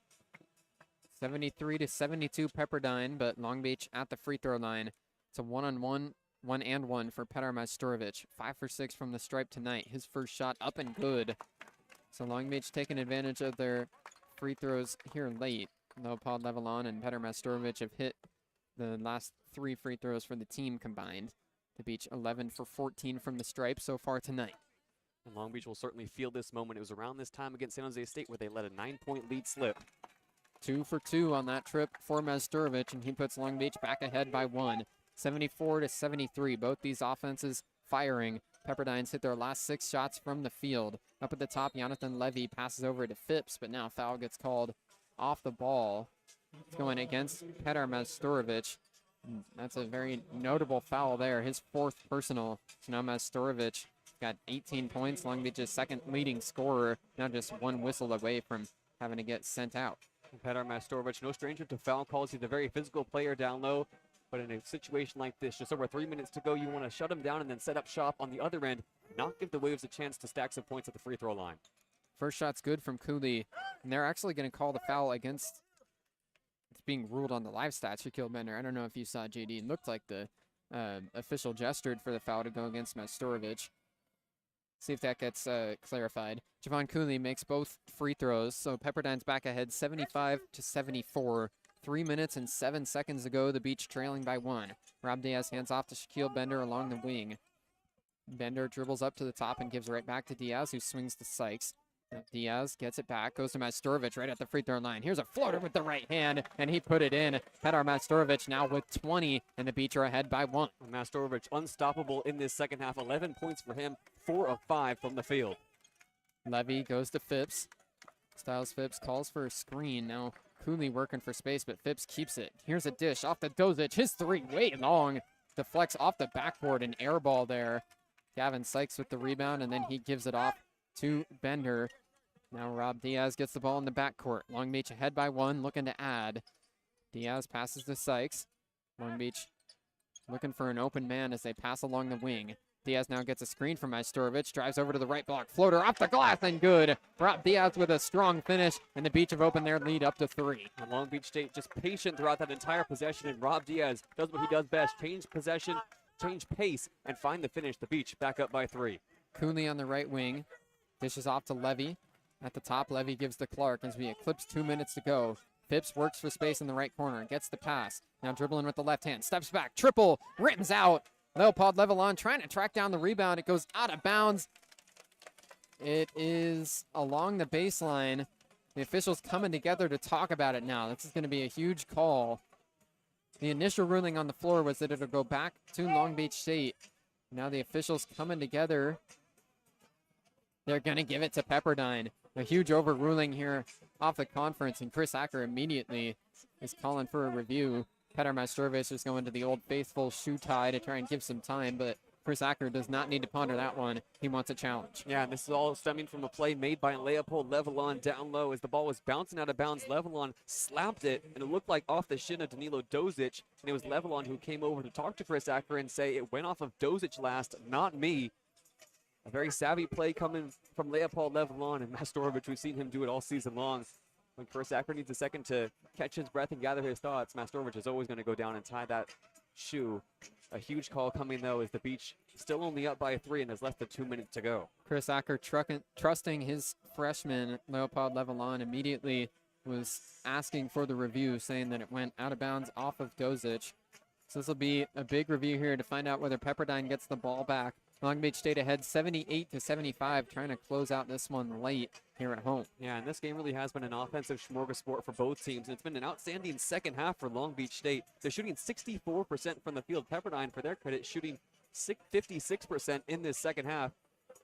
73-72 Pepperdine, but Long Beach at the free throw line. It's a 1-on-1, 1-and-1 for Petar Majstorovic. 5 for 6 from the stripe tonight. His first shot up and good. So Long Beach taking advantage of their free throws here late. Leopold Levelon and Petar Majstorovic have hit the last 3 free throws for the team combined. The Beach 11 for 14 from the stripe so far tonight. And Long Beach will certainly feel this moment. It was around this time against San Jose State where they let a 9-point lead slip. 2 for 2 on that trip for Majstorovic, and he puts Long Beach back ahead by 1. 74-73. Both these offenses firing. Pepperdine's hit their last 6 shots from the field. Up at the top, Jonathan Levy passes over to Phipps, but now foul gets called off the ball. It's going against Petar Majstorovic. That's a very notable foul there. His 4th personal. So now Majstorovic got 18 points. Long Beach's second leading scorer. Now just 1 whistle away from having to get sent out. Petar Majstorovic, no stranger to foul calls. He's a very physical player down low. But in a situation like this, just over 3 minutes to go, you want to shut him down and then set up shop on the other end. Not give the Waves a chance to stack some points at the free throw line. First shot's good from Cooley. And they're actually going to call the foul against... It's being ruled on the live stats for Shaquille Bender. I don't know if you saw JD. It looked like the official gestured for the foul to go against Majstorovic. See if that gets clarified. Javon Cooley makes both free throws. So Pepperdine's back ahead 75-74. 3 minutes and 7 seconds to go. The Beach trailing by 1. Rob Diaz hands off to Shaquille Bender along the wing. Bender dribbles up to the top and gives right back to Diaz, who swings to Sykes. Diaz gets it back, goes to Majstorovic right at the free throw line. Here's a floater with the right hand, and he put it in. Petar Majstorovic now with 20, and the Beach are ahead by 1. Majstorovic unstoppable in this second half. 11 points for him, 4 of 5 from the field. Levy goes to Phipps. Styles Phipps calls for a screen. Now Cooley working for space, but Phipps keeps it. Here's a dish off the Dozic. His 3 way long. Deflects off the backboard, an air ball there. Gavin Sykes with the rebound, and then he gives it off to Bender. Now Rob Diaz gets the ball in the backcourt. Long Beach ahead by 1, looking to add. Diaz passes to Sykes. Long Beach looking for an open man as they pass along the wing. Diaz now gets a screen from Majstorovic, drives over to the right block. Floater off the glass and good. Rob Diaz with a strong finish, and the Beach have opened their lead up to 3. And Long Beach State just patient throughout that entire possession, and Rob Diaz does what he does best, change possession, change pace, and find the finish. The Beach back up by 3. Cooley on the right wing. Dishes off to Levy. At the top, Levy gives to Clark as we eclipse 2 minutes to go. Phipps works for space in the right corner, gets the pass. Now dribbling with the left hand, steps back, triple, rims out. Leopold Levelon trying to track down the rebound. It goes out of bounds. It is along the baseline. The officials coming together to talk about it now. This is going to be a huge call. The initial ruling on the floor was that it'll go back to Long Beach State. Now the officials coming together. They're going to give it to Pepperdine. A huge overruling here off the conference, and Chris Acker immediately is calling for a review. Petr Mastrovic is going to the Old Faithful shoe tie to try and give some time, but Chris Acker does not need to ponder that one. He wants a challenge. Yeah, and this is all stemming from a play made by Leopold Levelon down low. As the ball was bouncing out of bounds, Levelon slapped it, and it looked like off the shin of Danilo Dozic, and it was Levelon who came over to talk to Chris Acker and say, it went off of Dozic last, not me. A very savvy play coming from Leopold Levelon, and Mastorovic, we've seen him do it all season long. When Chris Acker needs a second to catch his breath and gather his thoughts, Mastorovic is always going to go down and tie that shoe. A huge call coming, though, as the Beach still only up by 3 and there's less than 2 minutes to go. Chris Acker trusting his freshman, Leopold Levelon, immediately was asking for the review, saying that it went out of bounds off of Dozic. So this will be a big review here to find out whether Pepperdine gets the ball back. Long Beach State ahead 78-75, trying to close out this one late here at home. Yeah, and this game really has been an offensive smorgasbord for both teams. And it's been an outstanding second half for Long Beach State. They're shooting 64% from the field. Pepperdine, for their credit, shooting 56% in this second half.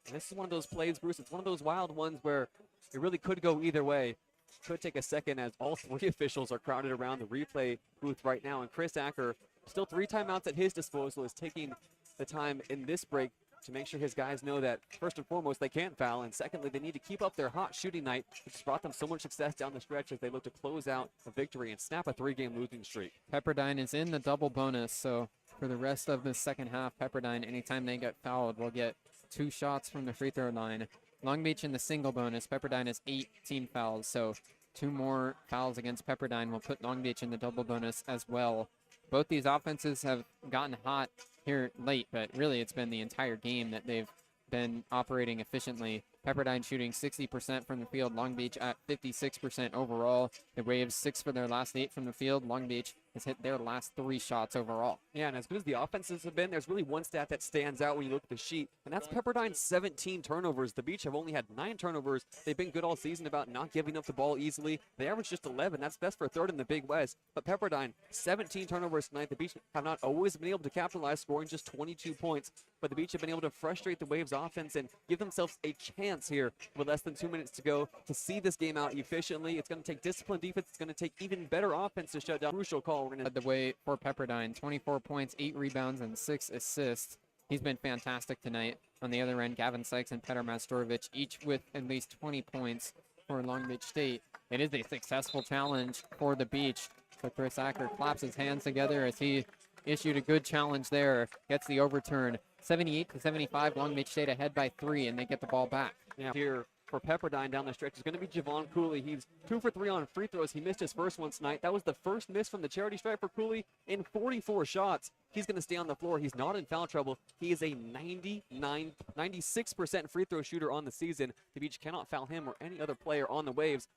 And this is one of those plays, Bruce. It's one of those wild ones where it really could go either way. Could take a second, as all 3 officials are crowded around the replay booth right now. And Chris Acker, still 3 timeouts at his disposal, is taking the time in this break to make sure his guys know that, first and foremost, they can't foul, and secondly, they need to keep up their hot shooting night, which has brought them so much success down the stretch as they look to close out a victory and snap a 3-game losing streak. Pepperdine is in the double bonus, so for the rest of the second half, Pepperdine, anytime they get fouled, will get 2 shots from the free throw line. Long Beach in the single bonus. Pepperdine has 18 fouls, so 2 more fouls against Pepperdine will put Long Beach in the double bonus as well. Both these offenses have gotten hot here late, but really it's been the entire game that they've been operating efficiently. Pepperdine shooting 60% from the field, Long Beach at 56% overall. The Waves 6 for their last 8 from the field. Long Beach has hit their last 3 shots overall. Yeah, and as good as the offenses have been, there's really one stat that stands out when you look at the sheet, and that's Pepperdine's 17 turnovers. The Beach have only had 9 turnovers. They've been good all season about not giving up the ball easily. They average just 11. That's best for 3rd in the Big West. But Pepperdine, 17 turnovers tonight. The Beach have not always been able to capitalize, scoring just 22 points. But the Beach have been able to frustrate the Waves offense and give themselves a chance here with less than 2 minutes to go to see this game out efficiently. It's going to take disciplined defense. It's going to take even better offense to shut down. Crucial call. The way for Pepperdine, 24 points, 8 rebounds, and 6 assists. He's been fantastic tonight. On the other end, Gavin Sykes and Petr Mastrovic, each with at least 20 points for Long Beach State. It is a successful challenge for the Beach. So Chris Acker claps his hands together as he issued a good challenge there. Gets the overturn. 78-75, Long Beach State ahead by 3, and they get the ball back. Yeah, here for Pepperdine down the stretch is going to be Javon Cooley. He's 2 for 3 on free throws. He missed his first one tonight. That was the first miss from the charity stripe for Cooley in 44 shots. He's going to stay on the floor. He's not in foul trouble. He is a 96% free throw shooter on the season. The Beach cannot foul him or any other player on the Waves.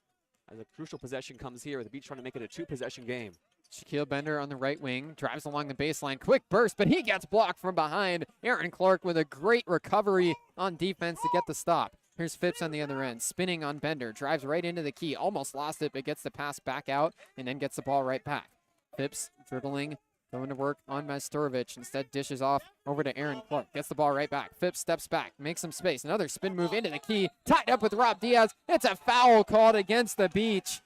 As a crucial possession comes here, the Beach trying to make it a 2-possession game. Shaquille Bender on the right wing, drives along the baseline, quick burst, but he gets blocked from behind. Aaron Clark with a great recovery on defense to get the stop. Here's Phipps on the other end, spinning on Bender, drives right into the key, almost lost it, but gets the pass back out, and then gets the ball right back. Phipps dribbling, going to work on Mastorovic, instead dishes off over to Aaron Clark, gets the ball right back. Phipps steps back, makes some space, another spin move into the key, tied up with Rob Diaz. It's a foul called against the Beach.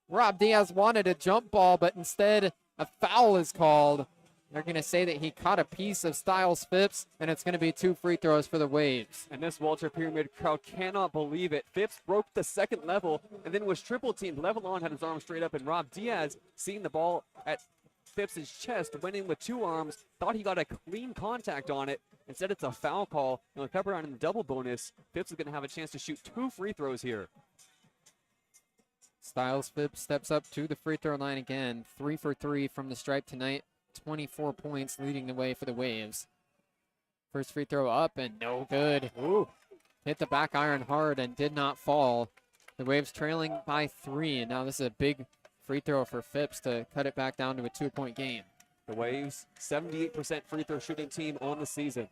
Rob Diaz wanted a jump ball, but instead a foul is called. They're going to say that he caught a piece of Styles Phipps, and it's going to be 2 free throws for the Waves. And this Walter Pyramid crowd cannot believe it. Phipps broke the second level and then was triple teamed. Levelon had his arm straight up, and Rob Diaz, seeing the ball at Phipps' chest, went in with 2 arms, thought he got a clean contact on it. Instead, it's a foul call. And with Pepperdine in the double bonus, Phipps is going to have a chance to shoot 2 free throws here. Styles Phipps steps up to the free throw line again. 3 for 3 from the stripe tonight. 24 points leading the way for the Waves. First free throw up and no good. Ooh. Hit the back iron hard and did not fall. The Waves trailing by 3, and now this is a big free throw for Phipps to cut it back down to a 2-point game. The Waves, 78% free throw shooting team on the season.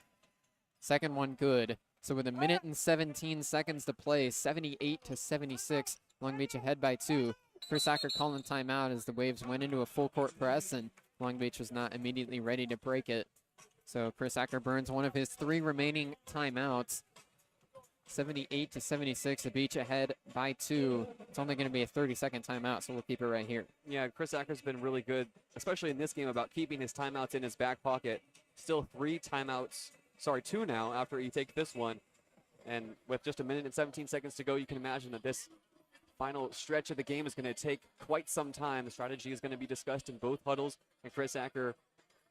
Second one good. So with 1 minute and 17 seconds to play, 78-76, Long Beach ahead by 2. Chris Acker calling timeout as the Waves went into a full court press and Long Beach was not immediately ready to break it. So Chris Acker burns one of his 3 remaining timeouts. 78-76, the Beach ahead by 2. It's only going to be a 30-second timeout, so we'll keep it right here. Yeah, Chris Acker's been really good, especially in this game, about keeping his timeouts in his back pocket. Still 2 now after you take this one. And with just 1 minute and 17 seconds to go, you can imagine that this final stretch of the game is going to take quite some time. The strategy is going to be discussed in both huddles, and Chris Acker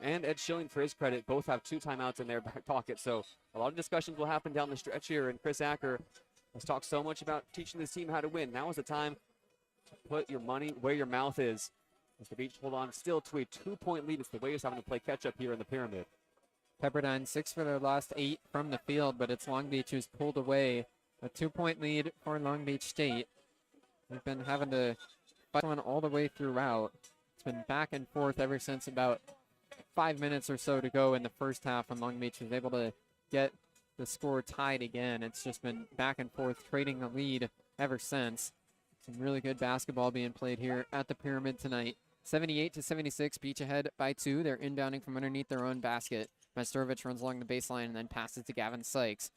and Ed Schilling, for his credit, both have 2 timeouts in their back pocket. So a lot of discussions will happen down the stretch here, and Chris Acker has talked so much about teaching this team how to win. Now is the time to put your money where your mouth is. As the Beach hold on still to a 2-point lead. It's the Waves having to play catch-up here in the Pyramid. Pepperdine 6 for their last 8 from the field, but it's Long Beach who's pulled away. A 2-point lead for Long Beach State. They've been having to fight one all the way throughout. It's been back and forth ever since about 5 minutes or so to go in the first half when Long Beach was able to get the score tied again. It's just been back and forth trading the lead ever since. Some really good basketball being played here at the Pyramid tonight. 78-76, Beach ahead by 2. They're inbounding from underneath their own basket. Majstorovic runs along the baseline and then passes to Gavin Sykes.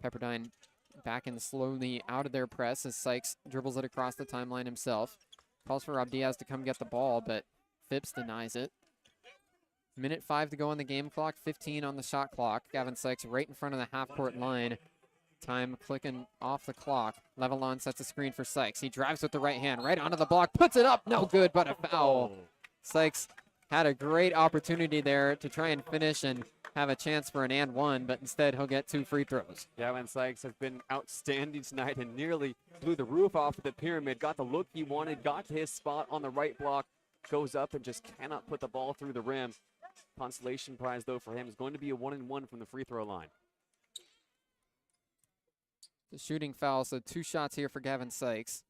Pepperdine backing slowly out of their press as Sykes dribbles it across the timeline himself. Calls for Rob Diaz to come get the ball, but Phipps denies it. 1:05 to go on the game clock, 15 on the shot clock. Gavin Sykes right in front of the half-court line. Time clicking off the clock. Levelon sets a screen for Sykes. He drives with the right hand right onto the block, puts it up, no good, but a foul. Sykes had a great opportunity there to try and finish and have a chance for an and one, but instead he'll get 2 free throws. Gavin Sykes has been outstanding tonight and nearly blew the roof off of the Pyramid. Got the look he wanted, got to his spot on the right block, goes up and just cannot put the ball through the rim. Consolation prize, though, for him is going to be a 1-and-1 from the free throw line. The shooting foul, so 2 shots here for Gavin Sykes.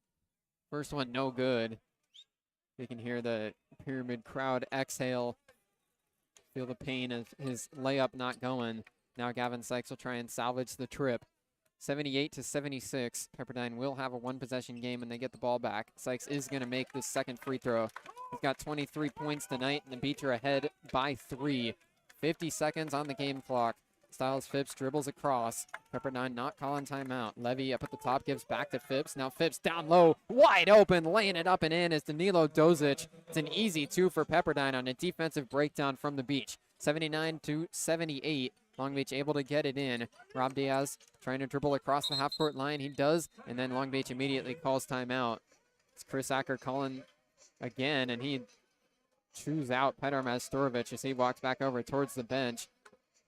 First one, no good. You can hear the Pyramid crowd exhale. Feel the pain of his layup not going. Now Gavin Sykes will try and salvage the trip. 78-76. Pepperdine will have a 1-possession game when they get the ball back. Sykes is going to make this second free throw. He's got 23 points tonight, and the Beach are ahead by 3. 50 seconds on the game clock. Styles Phipps dribbles across. Pepperdine not calling timeout. Levy up at the top gives back to Phipps. Now Phipps down low, wide open, laying it up and in is Danilo Dozic. It's an easy 2 for Pepperdine on a defensive breakdown from the Beach. 79-78. Long Beach able to get it in. Rob Diaz trying to dribble across the half-court line. He does, and then Long Beach immediately calls timeout. It's Chris Acker calling again, and he chews out Petar Majstorovic as he walks back over towards the bench.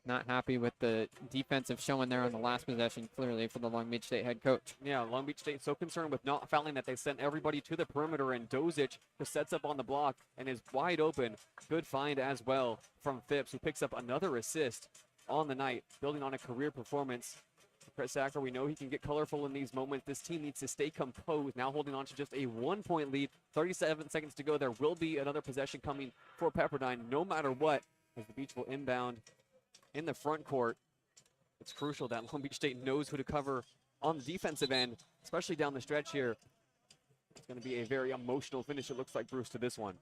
Not happy with the defensive showing there on the last possession, clearly, for the Long Beach State head coach. Yeah, Long Beach State so concerned with not fouling that they sent everybody to the perimeter, and Dozic just sets up on the block and is wide open. Good find as well from Phipps, who picks up another assist on the night, building on a career performance. Chris Acker, we know he can get colorful in these moments. This team needs to stay composed, now holding on to just a 1-point lead. 37 seconds to go. There will be another possession coming for Pepperdine, no matter what, as the Beach will inbound in the front court. It's crucial that Long Beach State knows who to cover on the defensive end, especially down the stretch here. It's going to be a very emotional finish, it looks like, Bruce, to this one.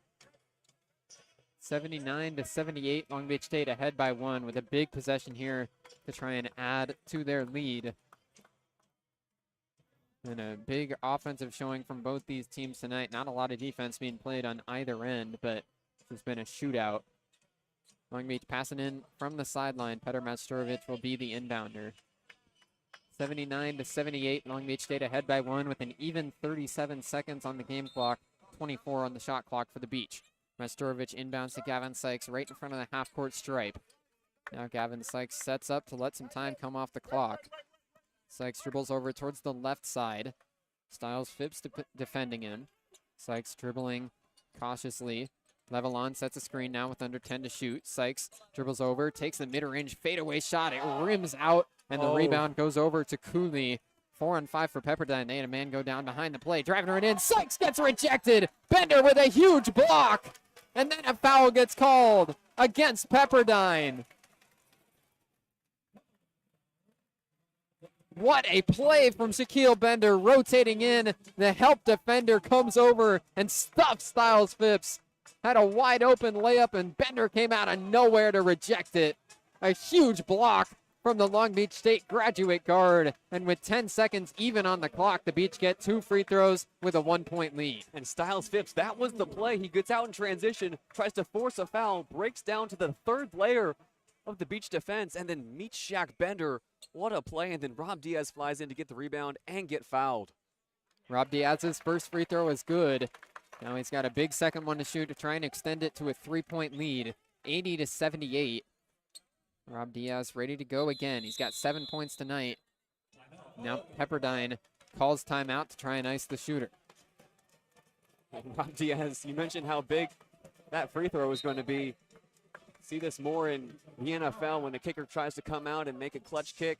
79-78, Long Beach State ahead by 1 with a big possession here to try and add to their lead. And a big offensive showing from both these teams tonight. Not a lot of defense being played on either end, but it's been a shootout. Long Beach passing in from the sideline. Petar Majstorovic will be the inbounder. 79-78, Long Beach State ahead by 1 with an even 37 seconds on the game clock, 24 on the shot clock for the Beach. Majstorovic inbounds to Gavin Sykes right in front of the half-court stripe. Now Gavin Sykes sets up to let some time come off the clock. Sykes dribbles over towards the left side. Styles Phipps defending him. Sykes dribbling cautiously. Levelon sets a screen now with under 10 to shoot. Sykes dribbles over, takes the mid-range fadeaway shot. It rims out, and the rebound goes over to Cooley. 4-on-5 for Pepperdine. They had a man go down behind the play, driving it in. Sykes gets rejected. Bender with a huge block. And then a foul gets called against Pepperdine. What a play from Shaquille Bender, rotating in. The help defender comes over and stuffs Styles Phipps. Had a wide open layup, and Bender came out of nowhere to reject it. A huge block from the Long Beach State graduate guard. And with 10 seconds even on the clock, the Beach get 2 free throws with a 1-point lead. And Styles Phipps, that was the play. He gets out in transition, tries to force a foul, breaks down to the third layer of the Beach defense, and then meets Shaq Bender. What a play, and then Rob Diaz flies in to get the rebound and get fouled. Rob Diaz's first free throw is good. Now he's got a big second one to shoot to try and extend it to a 3-point lead, 80-78. Rob Diaz ready to go again. He's got 7 points tonight. Now Pepperdine calls timeout to try and ice the shooter. Rob Diaz, you mentioned how big that free throw was going to be. See this more in the NFL when the kicker tries to come out and make a clutch kick.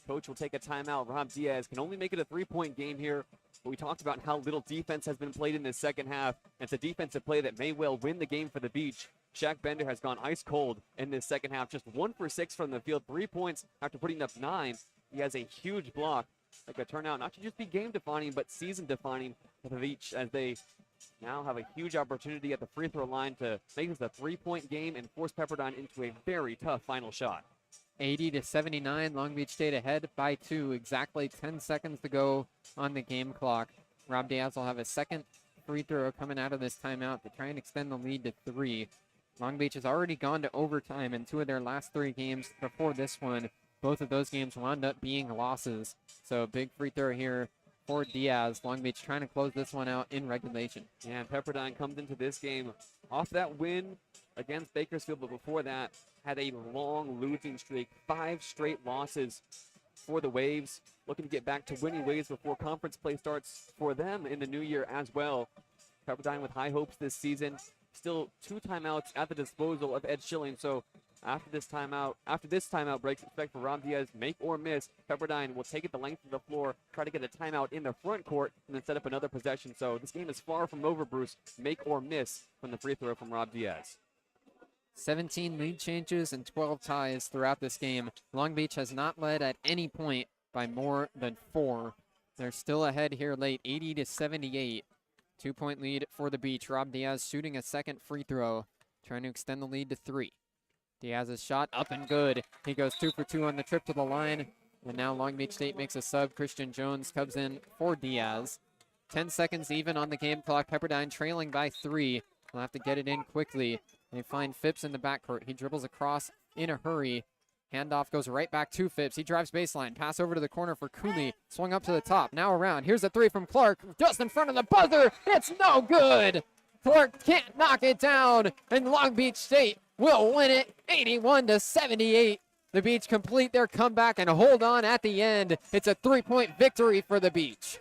Coach will take a timeout. Rob Diaz can only make it a 3-point game here. But we talked about how little defense has been played in this second half. It's a defensive play that may well win the game for the Beach. Shaq Bender has gone ice cold in this second half. Just 1 for 6 from the field. 3 points after putting up 9. He has a huge block that could turn out not to just be game defining, but season defining for the Beach, as they now have a huge opportunity at the free throw line to make this a 3-point game and force Pepperdine into a very tough final shot. 80-79, Long Beach State ahead by 2. Exactly 10 seconds to go on the game clock. Rob Diaz will have a second free throw coming out of this timeout to try and extend the lead to 3. Long Beach has already gone to overtime in 2 of their last 3 games before this one. Both of those games wound up being losses. So big free throw here for Diaz. Long Beach trying to close this one out in regulation. Yeah, and Pepperdine comes into this game off that win against Bakersfield, but before that had a long losing streak, 5 straight losses for the Waves. Looking to get back to winning ways before conference play starts for them in the new year as well. Pepperdine with high hopes this season. Still 2 timeouts at the disposal of Ed Schilling, so after this timeout breaks, expect for Rob Diaz, make or miss. Pepperdine will take it the length of the floor, try to get a timeout in the front court, and then set up another possession. So this game is far from over, Bruce. Make or miss from the free throw from Rob Diaz. 17 lead changes and 12 ties throughout this game. Long Beach has not led at any point by more than 4. They're still ahead here late, 80-78. 2-point lead for the Beach. Rob Diaz shooting a second free throw, trying to extend the lead to 3. Diaz's shot up and good. He goes 2 for 2 on the trip to the line. And now Long Beach State makes a sub. Christian Jones comes in for Diaz. 10 seconds even on the game clock. Pepperdine trailing by 3. They'll have to get it in quickly. They find Phipps in the backcourt. He dribbles across in a hurry. Handoff goes right back to Phipps. He drives baseline. Pass over to the corner for Cooley. Swung up to the top. Now around. Here's a 3 from Clark. Just in front of the buzzer. It's no good. Clark can't knock it down. And Long Beach State will win it 81-78. The Beach complete their comeback and hold on at the end. It's a 3-point victory for the Beach.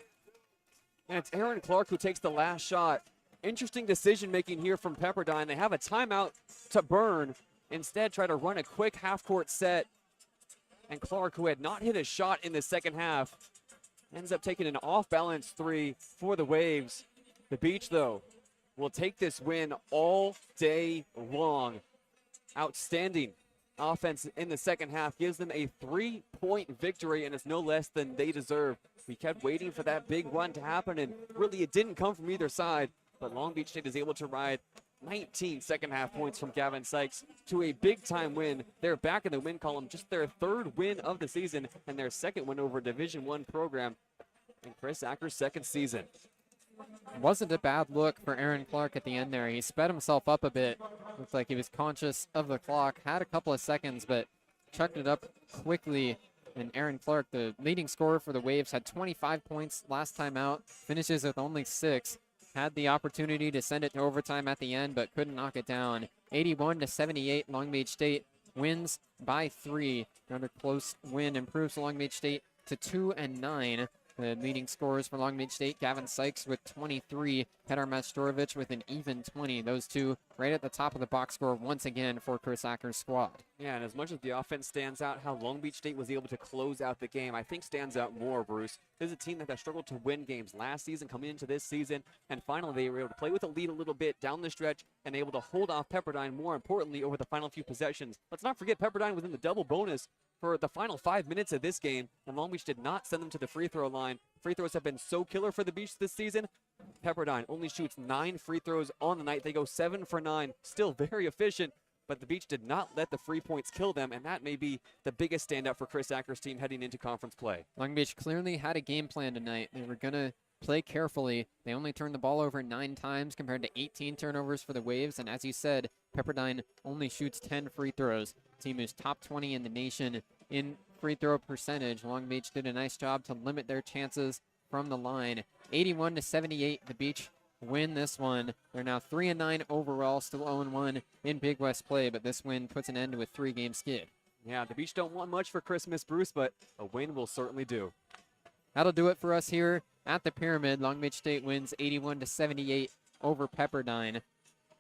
And it's Aaron Clark who takes the last shot. Interesting decision making here from Pepperdine. They have a timeout to burn. Instead, try to run a quick half-court set. And Clark, who had not hit a shot in the second half, ends up taking an off-balance 3 for the Waves. The Beach, though, will take this win all day long. Outstanding offense in the second half gives them a 3-point victory, and it's no less than they deserve. We kept waiting for that big run to happen, and really it didn't come from either side. But Long Beach State is able to ride 19 second half points from Gavin Sykes to a big time win. They're back in the win column, just their 3rd win of the season and their 2nd win over a Division I program in Chris Acker's 2nd season. Wasn't a bad look for Aaron Clark at the end there. He sped himself up a bit. Looked like he was conscious of the clock. Had a couple of seconds, but chucked it up quickly. And Aaron Clark, the leading scorer for the Waves, had 25 points last time out. Finishes with only 6. Had the opportunity to send it to overtime at the end, but couldn't knock it down. 81-78, Long Beach State wins by 3. Another close win improves Long Beach State to 2-9. The leading scorers for Long Beach State, Gavin Sykes with 23, Petar Mastorovic with an even 20. Those two right at the top of the box score once again for Chris Acker's squad. Yeah, and as much as the offense stands out, how Long Beach State was able to close out the game, I think stands out more, Bruce. This is a team that has struggled to win games last season, coming into this season, and finally they were able to play with a lead a little bit down the stretch and able to hold off Pepperdine, more importantly, over the final few possessions. Let's not forget Pepperdine was in the double bonus for the final 5 minutes of this game, and Long Beach did not send them to the free throw line. Free throws have been so killer for the Beach this season. Pepperdine only shoots 9 free throws on the night. They go 7 for 9, still very efficient, but the Beach did not let the free points kill them, and that may be the biggest standout for Chris Acker's team heading into conference play. Long Beach clearly had a game plan tonight. They were going to play carefully. They only turned the ball over 9 times compared to 18 turnovers for the Waves, and as you said, Pepperdine only shoots 10 free throws. The team is top 20 in the nation in free throw percentage. Long Beach did a nice job to limit their chances from the line. 81-78, the Beach win this one. They're now 3-9 overall, still 0-1 in Big West play, but this win puts an end to a 3-game skid. Yeah, the Beach don't want much for Christmas, Bruce, but a win will certainly do. That'll do it for us here at the Pyramid. Long Beach State wins 81-78 over Pepperdine.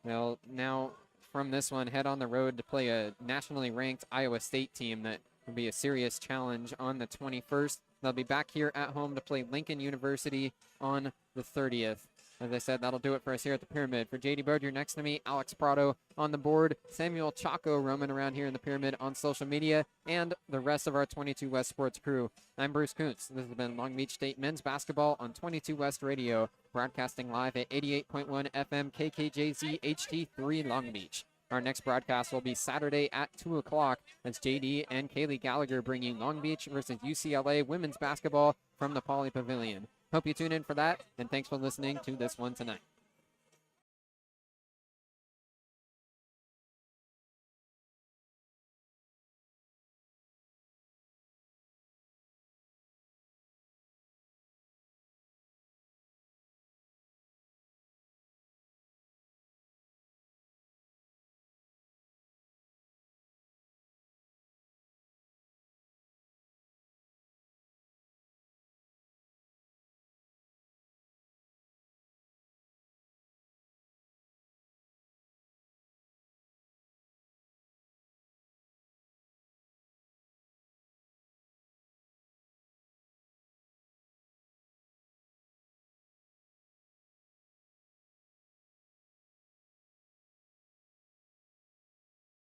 They'll now, from this one, head on the road to play a nationally ranked Iowa State team that will be a serious challenge on the 21st. They'll be back here at home to play Lincoln University on the 30th. As I said, that'll do it for us here at the Pyramid. For JayDe Beaudry next to me, Alex Prado on the board, Samuel Chaco roaming around here in the Pyramid on social media, and the rest of our 22 West Sports crew. I'm Bruce Kuntz. This has been Long Beach State men's basketball on 22 West Radio, broadcasting live at 88.1 FM KKJZ HD3 Long Beach. Our next broadcast will be Saturday at 2 o'clock as JD and Kaylee Gallagher bring you Long Beach versus UCLA women's basketball from the Pauley Pavilion. Hope you tune in for that, and thanks for listening to this one tonight.